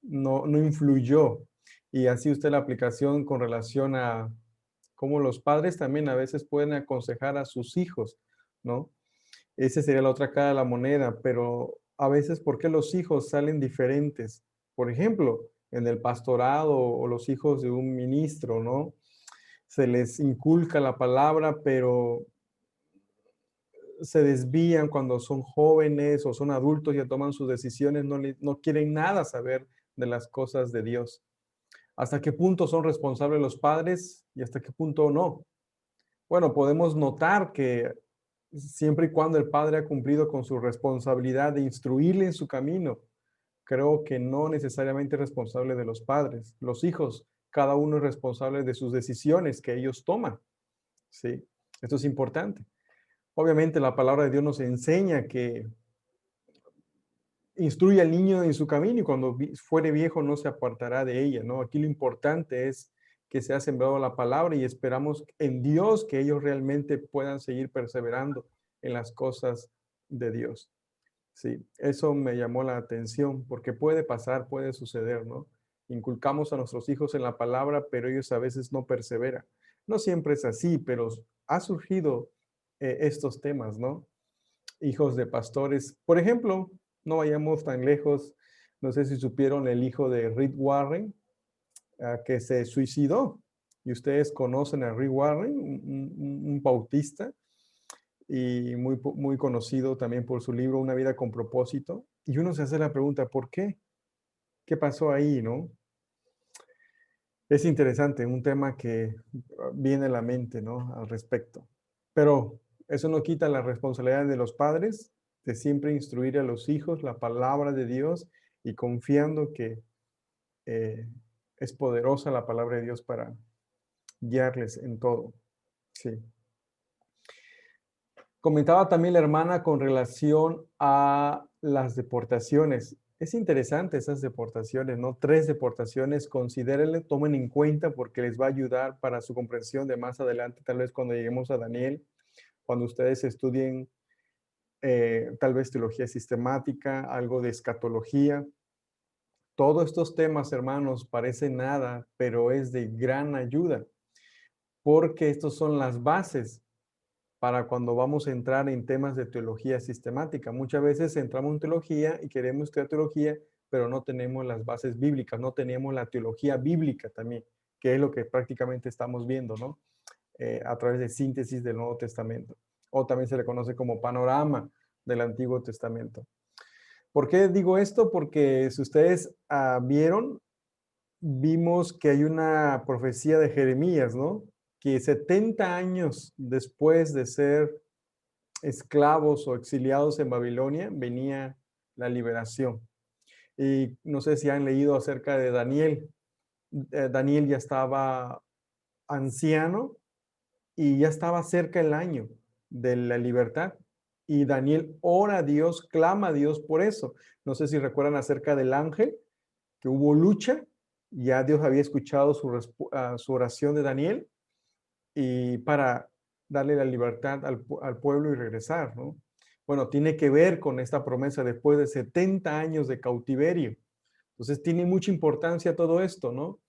no influyó. Y así usted la aplicación con relación a cómo los padres también a veces pueden aconsejar a sus hijos, ¿no? Esa sería la otra cara de la moneda, pero a veces, ¿por qué los hijos salen diferentes? Por ejemplo, en el pastorado o los hijos de un ministro, ¿no? Se les inculca la palabra, pero se desvían cuando son jóvenes o son adultos, ya toman sus decisiones, no quieren nada saber de las cosas de Dios. ¿Hasta qué punto son responsables los padres y hasta qué punto no? Bueno, podemos notar que siempre y cuando el padre ha cumplido con su responsabilidad de instruirle en su camino, creo que no necesariamente es responsable de los padres. Los hijos, cada uno es responsable de sus decisiones que ellos toman. ¿Sí? Esto es importante. Obviamente la palabra de Dios nos enseña que instruye al niño en su camino y cuando fuere viejo no se apartará de ella, ¿no? Aquí lo importante es que se ha sembrado la palabra y esperamos en Dios que ellos realmente puedan seguir perseverando en las cosas de Dios. Sí, eso me llamó la atención porque puede pasar, puede suceder, ¿no? Inculcamos a nuestros hijos en la palabra, pero ellos a veces no perseveran. No siempre es así, pero ha surgido estos temas, ¿no? Hijos de pastores. Por ejemplo, no vayamos tan lejos, no sé si supieron el hijo de Rick Warren, que se suicidó. Y ustedes conocen a Rick Warren, un bautista, y muy conocido también por su libro Una vida con propósito. Y uno se hace la pregunta, ¿por qué? ¿Qué pasó ahí, no? Es interesante, un tema que viene a la mente, ¿no? Al respecto. Pero eso no quita la responsabilidad de los padres de siempre instruir a los hijos la palabra de Dios y confiando que es poderosa la palabra de Dios para guiarles en todo. Sí. Comentaba también la hermana con relación a las deportaciones. Es interesante esas deportaciones, ¿no? 3 deportaciones, considérenle, tomen en cuenta porque les va a ayudar para su comprensión de más adelante, tal vez cuando lleguemos a Daniel, cuando ustedes estudien tal vez teología sistemática, algo de escatología. Todos estos temas, hermanos, parecen nada, pero es de gran ayuda, porque estos son las bases para cuando vamos a entrar en temas de teología sistemática. Muchas veces entramos en teología y queremos estudiar teología, pero no tenemos las bases bíblicas, no tenemos la teología bíblica también, que es lo que prácticamente estamos viendo, ¿no? A través de síntesis del Nuevo Testamento, o también se le conoce como panorama del Antiguo Testamento. ¿Por qué digo esto? Porque si ustedes vieron, vimos que hay una profecía de Jeremías, ¿no? Que 70 años después de ser esclavos o exiliados en Babilonia, venía la liberación. Y no sé si han leído acerca de Daniel. Daniel ya estaba anciano y ya estaba cerca el año de la libertad. Y Daniel ora a Dios, clama a Dios por eso. No sé si recuerdan acerca del ángel, que hubo lucha, ya Dios había escuchado su oración de Daniel y para darle la libertad al pueblo y regresar, ¿no? Bueno, tiene que ver con esta promesa después de 70 años de cautiverio. Entonces tiene mucha importancia todo esto, ¿no?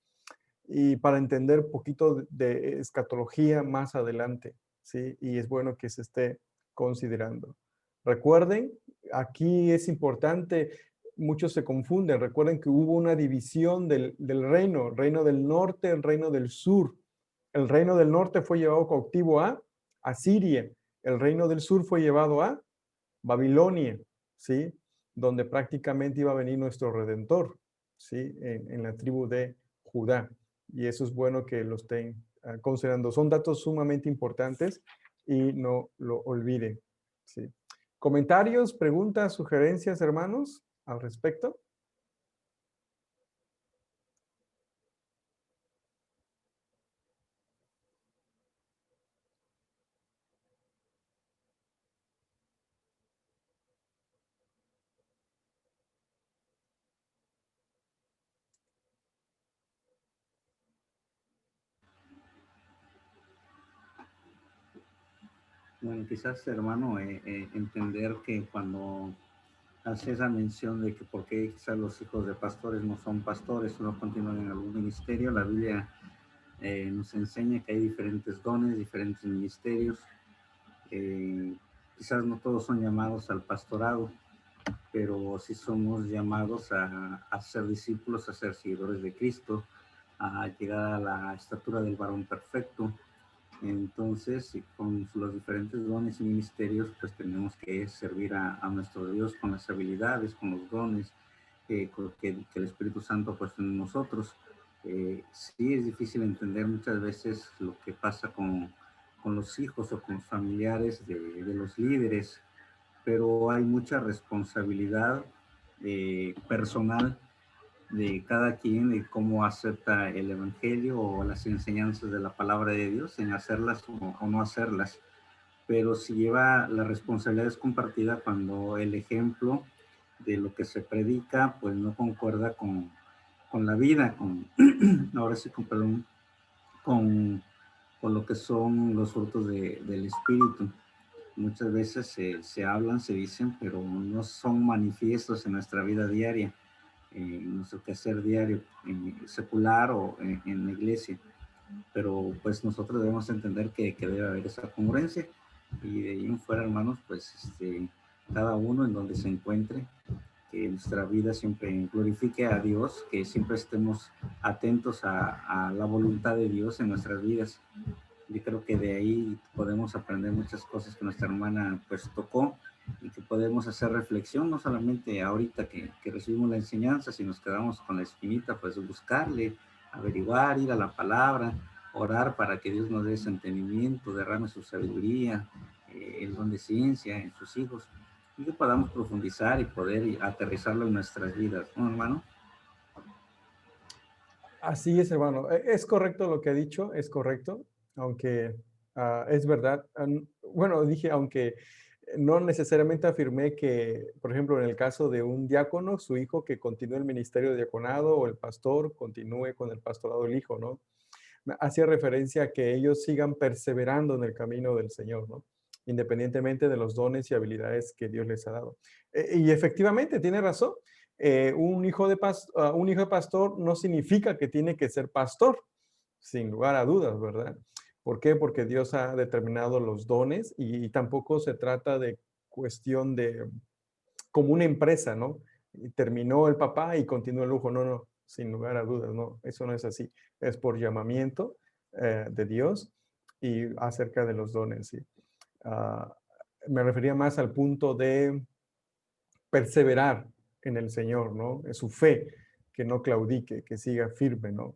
Y para entender un poquito de escatología más adelante, ¿sí? Y es bueno que se esté considerando. Recuerden, aquí es importante, muchos se confunden, recuerden que hubo una división del reino, el reino del norte, el reino del sur. El reino del norte fue llevado cautivo a Asiria, el reino del sur fue llevado a Babilonia, ¿sí? Donde prácticamente iba a venir nuestro Redentor, ¿sí? En la tribu de Judá. Y eso es bueno que lo estén considerando. Son datos sumamente importantes y no lo olviden, ¿sí? ¿Comentarios, preguntas, sugerencias, hermanos, al respecto? Bueno, quizás, hermano, entender que cuando hace esa mención de que por qué quizás los hijos de pastores no son pastores o no continúan en algún ministerio, la Biblia nos enseña que hay diferentes dones, diferentes ministerios. Quizás no todos son llamados al pastorado, pero sí somos llamados a ser discípulos, a ser seguidores de Cristo, a llegar a la estatura del varón perfecto. Entonces, con los diferentes dones y ministerios, pues tenemos que servir a nuestro Dios con las habilidades, con los dones que el Espíritu Santo ha puesto en nosotros. Sí es difícil entender muchas veces lo que pasa con los hijos o con los familiares de los líderes, pero hay mucha responsabilidad personal de cada quien, de cómo acepta el Evangelio o las enseñanzas de la palabra de Dios, en hacerlas o no hacerlas. Pero si lleva la responsabilidad es compartida cuando el ejemplo de lo que se predica, pues no concuerda con la vida, ahora sí, perdón, con lo que son los frutos del Espíritu. Muchas veces se hablan, se dicen, pero no son manifiestos en nuestra vida diaria, en nuestro quehacer diario, secular o en la iglesia. Pero pues nosotros debemos entender que debe haber esa congruencia, y de ahí en fuera, hermanos, pues cada uno en donde se encuentre, que nuestra vida siempre glorifique a Dios, que siempre estemos atentos a la voluntad de Dios en nuestras vidas. Yo creo que de ahí podemos aprender muchas cosas que nuestra hermana pues tocó, y que podemos hacer reflexión, no solamente ahorita que recibimos la enseñanza, si nos quedamos con la espinita, pues buscarle, averiguar, ir a la palabra, orar para que Dios nos dé ese entendimiento, derrame su sabiduría, el don de ciencia en sus hijos, y que podamos profundizar y poder aterrizarlo en nuestras vidas, ¿no, hermano? Así es, hermano. Es correcto lo que ha dicho, es correcto, aunque es verdad. Bueno, dije, aunque no necesariamente afirmé que, por ejemplo, en el caso de un diácono, su hijo que continúe el ministerio de diaconado o el pastor continúe con el pastorado del hijo, ¿no? Hacía referencia a que ellos sigan perseverando en el camino del Señor, ¿no? Independientemente de los dones y habilidades que Dios les ha dado. Y efectivamente, tiene razón. Un hijo de pastor no significa que tiene que ser pastor, sin lugar a dudas, ¿verdad? ¿Por qué? Porque Dios ha determinado los dones y tampoco se trata de cuestión de como una empresa, ¿no? Y terminó el papá y continuó el lujo. No, no, sin lugar a dudas, no, eso no es así. Es por llamamiento de Dios y acerca de los dones, ¿sí? Me refería más al punto de perseverar en el Señor, ¿no? Es su fe, que no claudique, que siga firme, ¿no?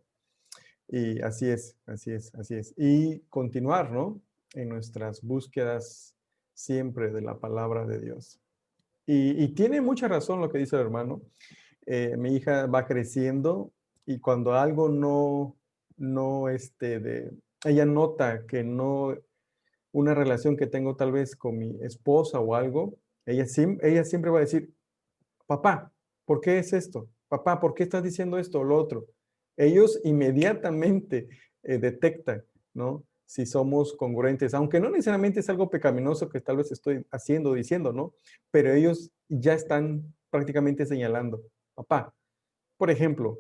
Y así es, así es, así es. Y continuar, ¿no? En nuestras búsquedas siempre de la palabra de Dios. Y tiene mucha razón lo que dice el hermano. Mi hija va creciendo y cuando algo ella nota que no, una relación que tengo tal vez con mi esposa o algo, ella siempre va a decir, papá, ¿por qué es esto? Papá, ¿por qué estás diciendo esto o lo otro? Ellos inmediatamente detectan, ¿no? Si somos congruentes, aunque no necesariamente es algo pecaminoso que tal vez estoy haciendo o diciendo, ¿no? Pero ellos ya están prácticamente señalando, papá, por ejemplo,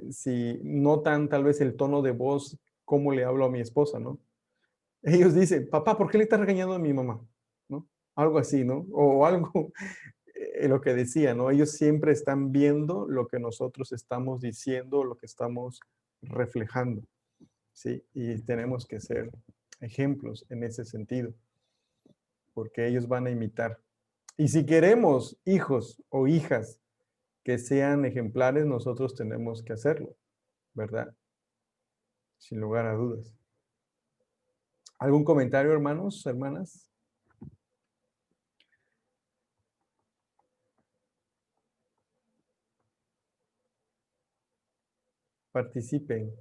si notan tal vez el tono de voz, cómo le hablo a mi esposa, ¿no? Ellos dicen, papá, ¿por qué le estás regañando a mi mamá? ¿No? Algo así, ¿no? O algo, lo que decía, ¿no? Ellos siempre están viendo lo que nosotros estamos diciendo, lo que estamos reflejando, ¿sí? Y tenemos que ser ejemplos en ese sentido, porque ellos van a imitar. Y si queremos hijos o hijas que sean ejemplares, nosotros tenemos que hacerlo, ¿verdad? Sin lugar a dudas. ¿Algún comentario, hermanos, hermanas? Participen.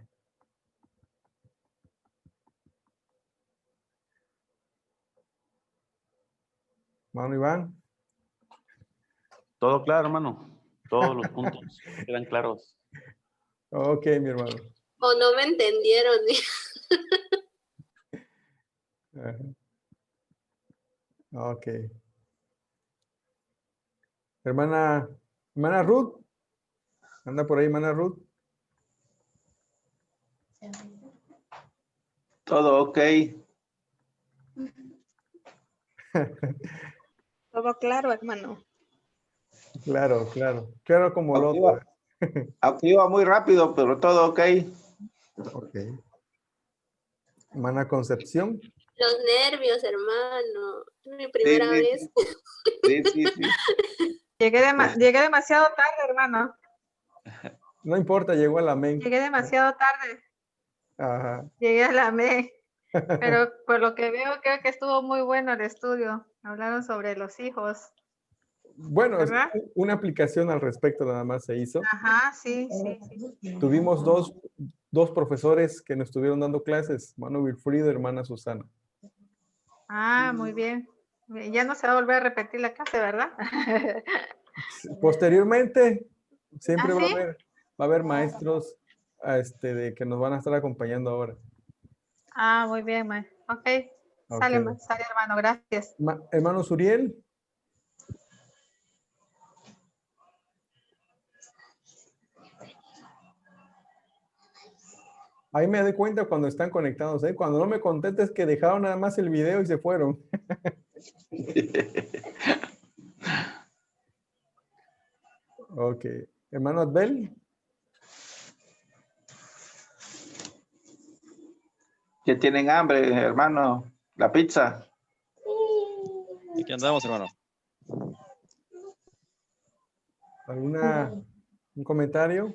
Mano Iván. Todo claro, hermano. Todos los puntos quedan claros. Ok, mi hermano. O no me entendieron. Ajá. Ok. Hermana Ruth. Anda por ahí, hermana Ruth. Todo ok. Todo claro, hermano. Claro, claro. Claro como lo otro. Aquí iba muy rápido, pero todo ok. Ok. Hermana Concepción. Los nervios, hermano. Es mi primera Sí, vez. sí. Llegué demasiado tarde, hermano. No importa, llegó a la MEN. Llegué demasiado tarde. Ajá. Llegué a la MEN. Pero por lo que veo, creo que estuvo muy bueno el estudio. Hablaron sobre los hijos. Bueno, ¿Verdad? una aplicación al respecto nada más se hizo. Ajá, sí. Tuvimos dos profesores que nos estuvieron dando clases, hermano Wilfrido y hermana Susana. Ah, muy bien. Ya no se va a volver a repetir la clase, ¿verdad? Posteriormente, siempre ¿Ah, sí? va a haber maestros que nos van a estar acompañando ahora. Ah, muy bien, ma. Ok. Sale, Ok. sale, hermano. Gracias. Hermano Suriel. Ahí me doy cuenta cuando están conectados, ¿eh? Cuando no me contestes que dejaron nada más el video y se fueron. Ok. Hermano Adbel. Que tienen hambre, hermano. La pizza. Aquí andamos, hermano. Un comentario?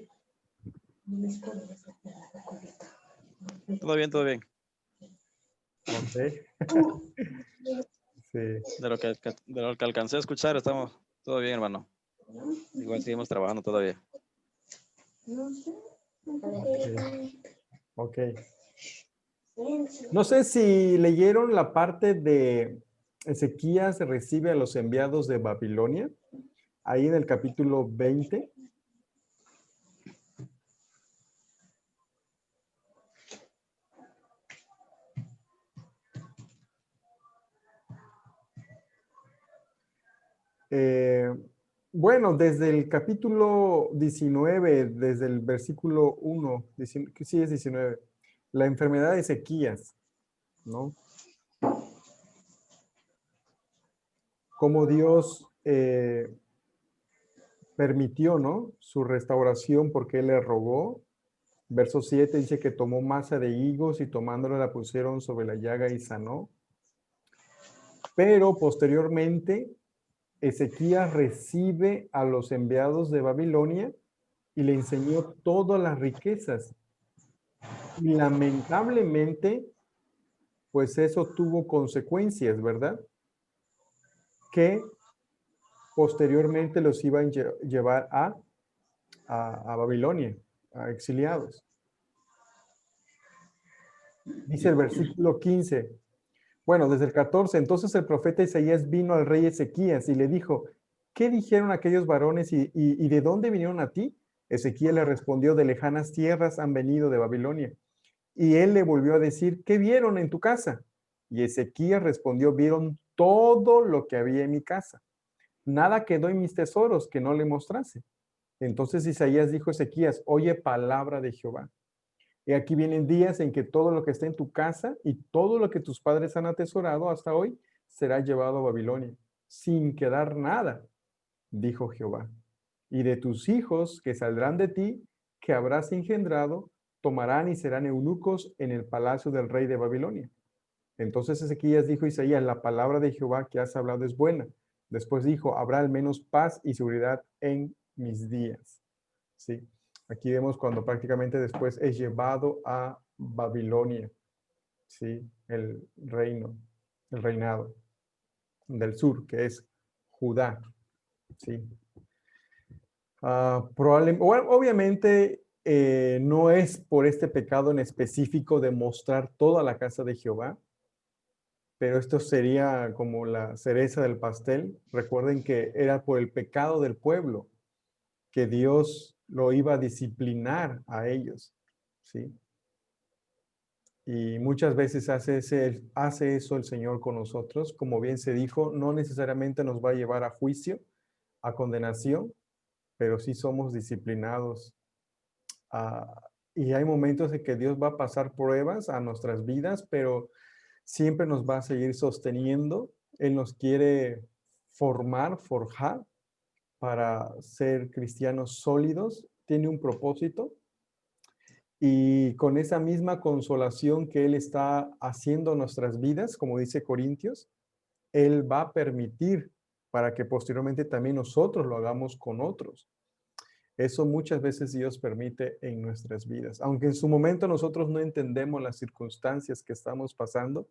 Todo bien, todo bien. Ok. Sí. De lo que alcancé a escuchar, estamos todo bien, hermano. Igual seguimos trabajando todavía. Ok. No sé si leyeron la parte de Ezequías recibe a los enviados de Babilonia, ahí en el capítulo 20. Bueno, desde el capítulo 19, desde el versículo 1, sí es 19, la enfermedad de Ezequías, ¿no? Cómo Dios permitió, ¿no?, su restauración porque Él le rogó. Verso 7 dice que tomó masa de higos y tomándola la pusieron sobre la llaga y sanó. Pero posteriormente Ezequías recibe a los enviados de Babilonia y le enseñó todas las riquezas. Y lamentablemente, pues eso tuvo consecuencias, ¿verdad? Que posteriormente los iban a llevar a Babilonia, a exiliados. Dice el versículo 15. Bueno, desde el 14, entonces el profeta Isaías vino al rey Ezequías y le dijo, ¿qué dijeron aquellos varones y de dónde vinieron a ti? Ezequías le respondió, de lejanas tierras han venido de Babilonia. Y él le volvió a decir, ¿qué vieron en tu casa? Y Ezequías respondió, vieron todo lo que había en mi casa. Nada quedó en mis tesoros que no le mostrase. Entonces Isaías dijo a Ezequías, oye palabra de Jehová. Y aquí vienen días en que todo lo que está en tu casa y todo lo que tus padres han atesorado hasta hoy será llevado a Babilonia, sin quedar nada, dijo Jehová. Y de tus hijos que saldrán de ti, que habrás engendrado, tomarán y serán eunucos en el palacio del rey de Babilonia. Entonces Ezequías dijo a Isaías, la palabra de Jehová que has hablado es buena. Después dijo, habrá al menos paz y seguridad en mis días. ¿Sí? Aquí vemos cuando prácticamente después es llevado a Babilonia, ¿sí? El reinado del sur, que es Judá, ¿sí? Bueno, obviamente no es por este pecado en específico de mostrar toda la casa de Jehová, pero esto sería como la cereza del pastel. Recuerden que era por el pecado del pueblo que Dios lo iba a disciplinar a ellos, ¿sí? Y muchas veces hace eso el Señor con nosotros. Como bien se dijo, no necesariamente nos va a llevar a juicio, a condenación, pero sí somos disciplinados. Y hay momentos en que Dios va a pasar pruebas a nuestras vidas, pero siempre nos va a seguir sosteniendo. Él nos quiere forjar para ser cristianos sólidos. Tiene un propósito. Y con esa misma consolación que Él está haciendo en nuestras vidas, como dice Corintios, Él va a permitir para que posteriormente también nosotros lo hagamos con otros. Eso muchas veces Dios permite en nuestras vidas. Aunque en su momento nosotros no entendemos las circunstancias que estamos pasando,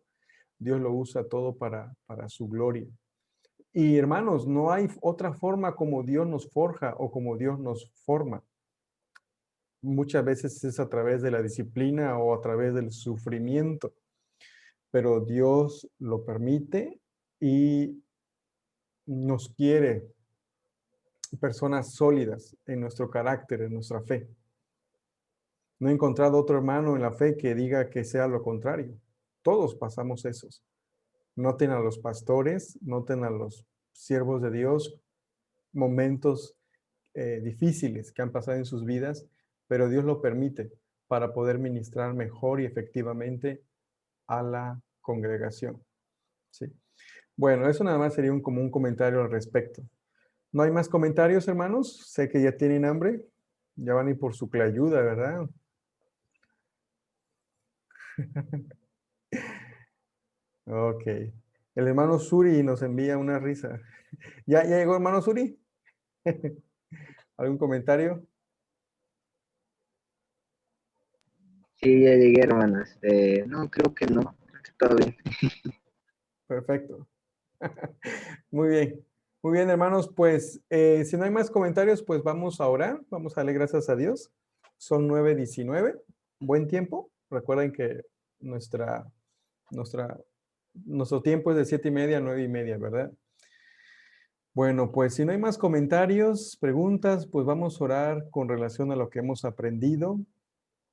Dios lo usa todo para su gloria. Y hermanos, no hay otra forma como Dios nos forja o como Dios nos forma. Muchas veces es a través de la disciplina o a través del sufrimiento, pero Dios lo permite y nos quiere personas sólidas en nuestro carácter, en nuestra fe. No he encontrado otro hermano en la fe que diga que sea lo contrario. Todos pasamos esos. Noten a los pastores, noten a los siervos de Dios, momentos difíciles que han pasado en sus vidas, pero Dios lo permite para poder ministrar mejor y efectivamente a la congregación. ¿Sí? Bueno, eso nada más sería como un comentario al respecto. ¿No hay más comentarios, hermanos? Sé que ya tienen hambre. Ya van a ir por su clayuda, ¿verdad? Ok. El hermano Suri nos envía una risa. ¿Ya llegó, hermano Suri? ¿Algún comentario? Sí, ya llegué, hermanas. No, creo que no. Creo que todo bien. Perfecto. Muy bien. Muy bien, hermanos. Pues si no hay más comentarios, pues vamos a orar. Vamos a darle gracias a Dios. Son 9:19. Buen tiempo. Recuerden que nuestra Nuestro tiempo es de 7:30 a 9:30, ¿verdad? Bueno, pues si no hay más comentarios, preguntas, pues vamos a orar con relación a lo que hemos aprendido.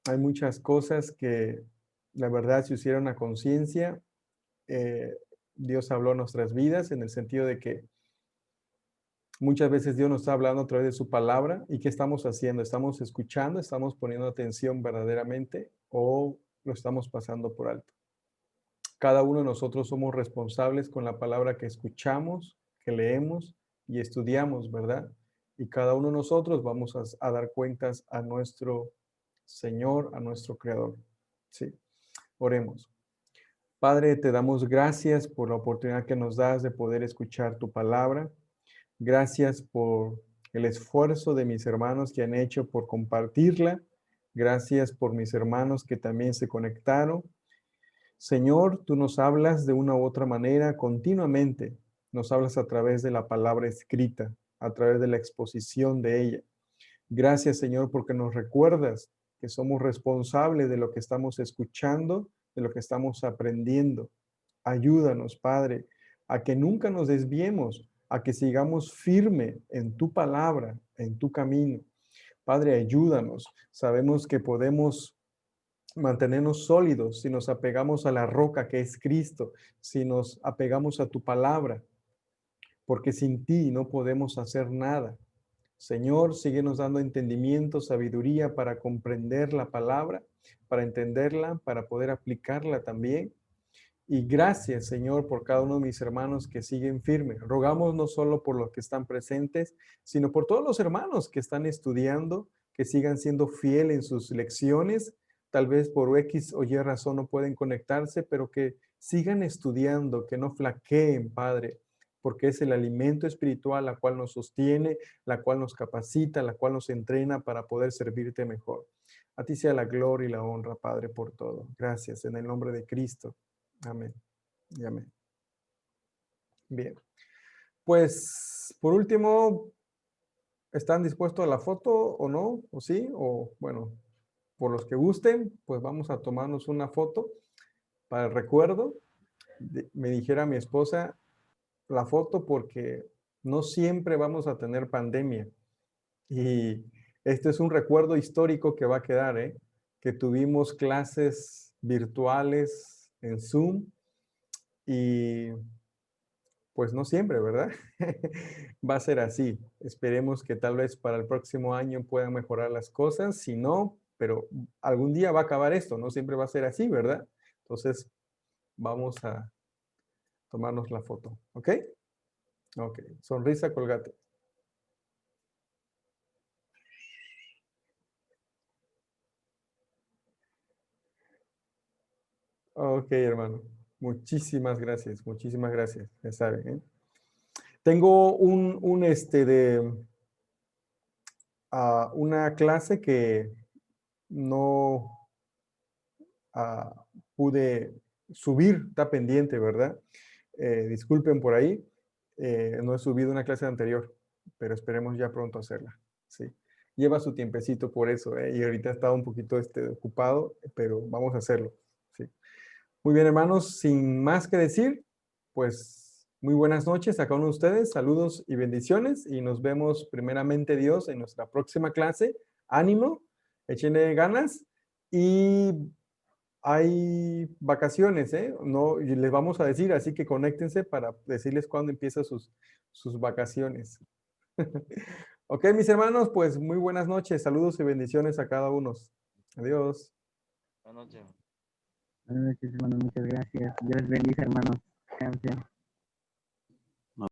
Hay muchas cosas que la verdad se hicieron a conciencia. Dios habló a nuestras vidas en el sentido de que muchas veces Dios nos está hablando a través de su palabra. ¿Y qué estamos haciendo? ¿Estamos escuchando? ¿Estamos poniendo atención verdaderamente? ¿O lo estamos pasando por alto? Cada uno de nosotros somos responsables con la palabra que escuchamos, que leemos y estudiamos, ¿verdad? Y cada uno de nosotros vamos a dar cuentas a nuestro Señor, a nuestro Creador. Sí, oremos. Padre, te damos gracias por la oportunidad que nos das de poder escuchar tu palabra. Gracias por el esfuerzo de mis hermanos que han hecho por compartirla. Gracias por mis hermanos que también se conectaron. Señor, tú nos hablas de una u otra manera continuamente. Nos hablas a través de la palabra escrita, a través de la exposición de ella. Gracias, Señor, porque nos recuerdas que somos responsables de lo que estamos escuchando, de lo que estamos aprendiendo. Ayúdanos, Padre, a que nunca nos desviemos, a que sigamos firme en tu palabra, en tu camino. Padre, ayúdanos. Sabemos que podemos mantenernos sólidos si nos apegamos a la roca que es Cristo, si nos apegamos a tu palabra, porque sin ti no podemos hacer nada. Señor, síguenos dando entendimiento, sabiduría para comprender la palabra, para entenderla, para poder aplicarla también. Y gracias, Señor, por cada uno de mis hermanos que siguen firmes. Rogamos no solo por los que están presentes, sino por todos los hermanos que están estudiando, que sigan siendo fieles en sus lecciones. Tal vez por X o Y razón no pueden conectarse, pero que sigan estudiando, que no flaqueen, Padre, porque es el alimento espiritual la cual nos sostiene, la cual nos capacita, la cual nos entrena para poder servirte mejor. A ti sea la gloria y la honra, Padre, por todo. Gracias, en el nombre de Cristo. Amén y amén. Bien. Pues, por último, ¿están dispuestos a la foto o no? ¿O sí? O, bueno, por los que gusten, pues vamos a tomarnos una foto para el recuerdo. Me dijera mi esposa la foto porque no siempre vamos a tener pandemia. Y este es un recuerdo histórico que va a quedar, ¿eh? Que tuvimos clases virtuales en Zoom y pues no siempre, ¿verdad? Va a ser así. Esperemos que tal vez para el próximo año puedan mejorar las cosas. Si no, pero algún día va a acabar esto. No siempre va a ser así, ¿verdad? Entonces, vamos a tomarnos la foto. ¿Ok? Ok. Sonrisa, colgate. Ok, hermano. Muchísimas gracias. Muchísimas gracias. Ya saben, ¿eh? Tengo una clase que no pude subir, está pendiente, ¿verdad? Disculpen por ahí, no he subido una clase anterior, pero esperemos ya pronto hacerla, ¿sí? Lleva su tiempecito por eso, y ahorita he estado un poquito ocupado, pero vamos a hacerlo, ¿sí? Muy bien, hermanos, sin más que decir, pues muy buenas noches a cada uno de ustedes, saludos y bendiciones, y nos vemos primeramente Dios en nuestra próxima clase. Ánimo, échenle ganas, y hay vacaciones, ¿eh? No, y les vamos a decir, así que conéctense para decirles cuándo empiezan sus vacaciones. Ok, mis hermanos, pues muy buenas noches, saludos y bendiciones a cada uno. Adiós. Buenas noches. Buenas noches, hermano. Muchas gracias. Dios les bendiga, hermano. Descansen.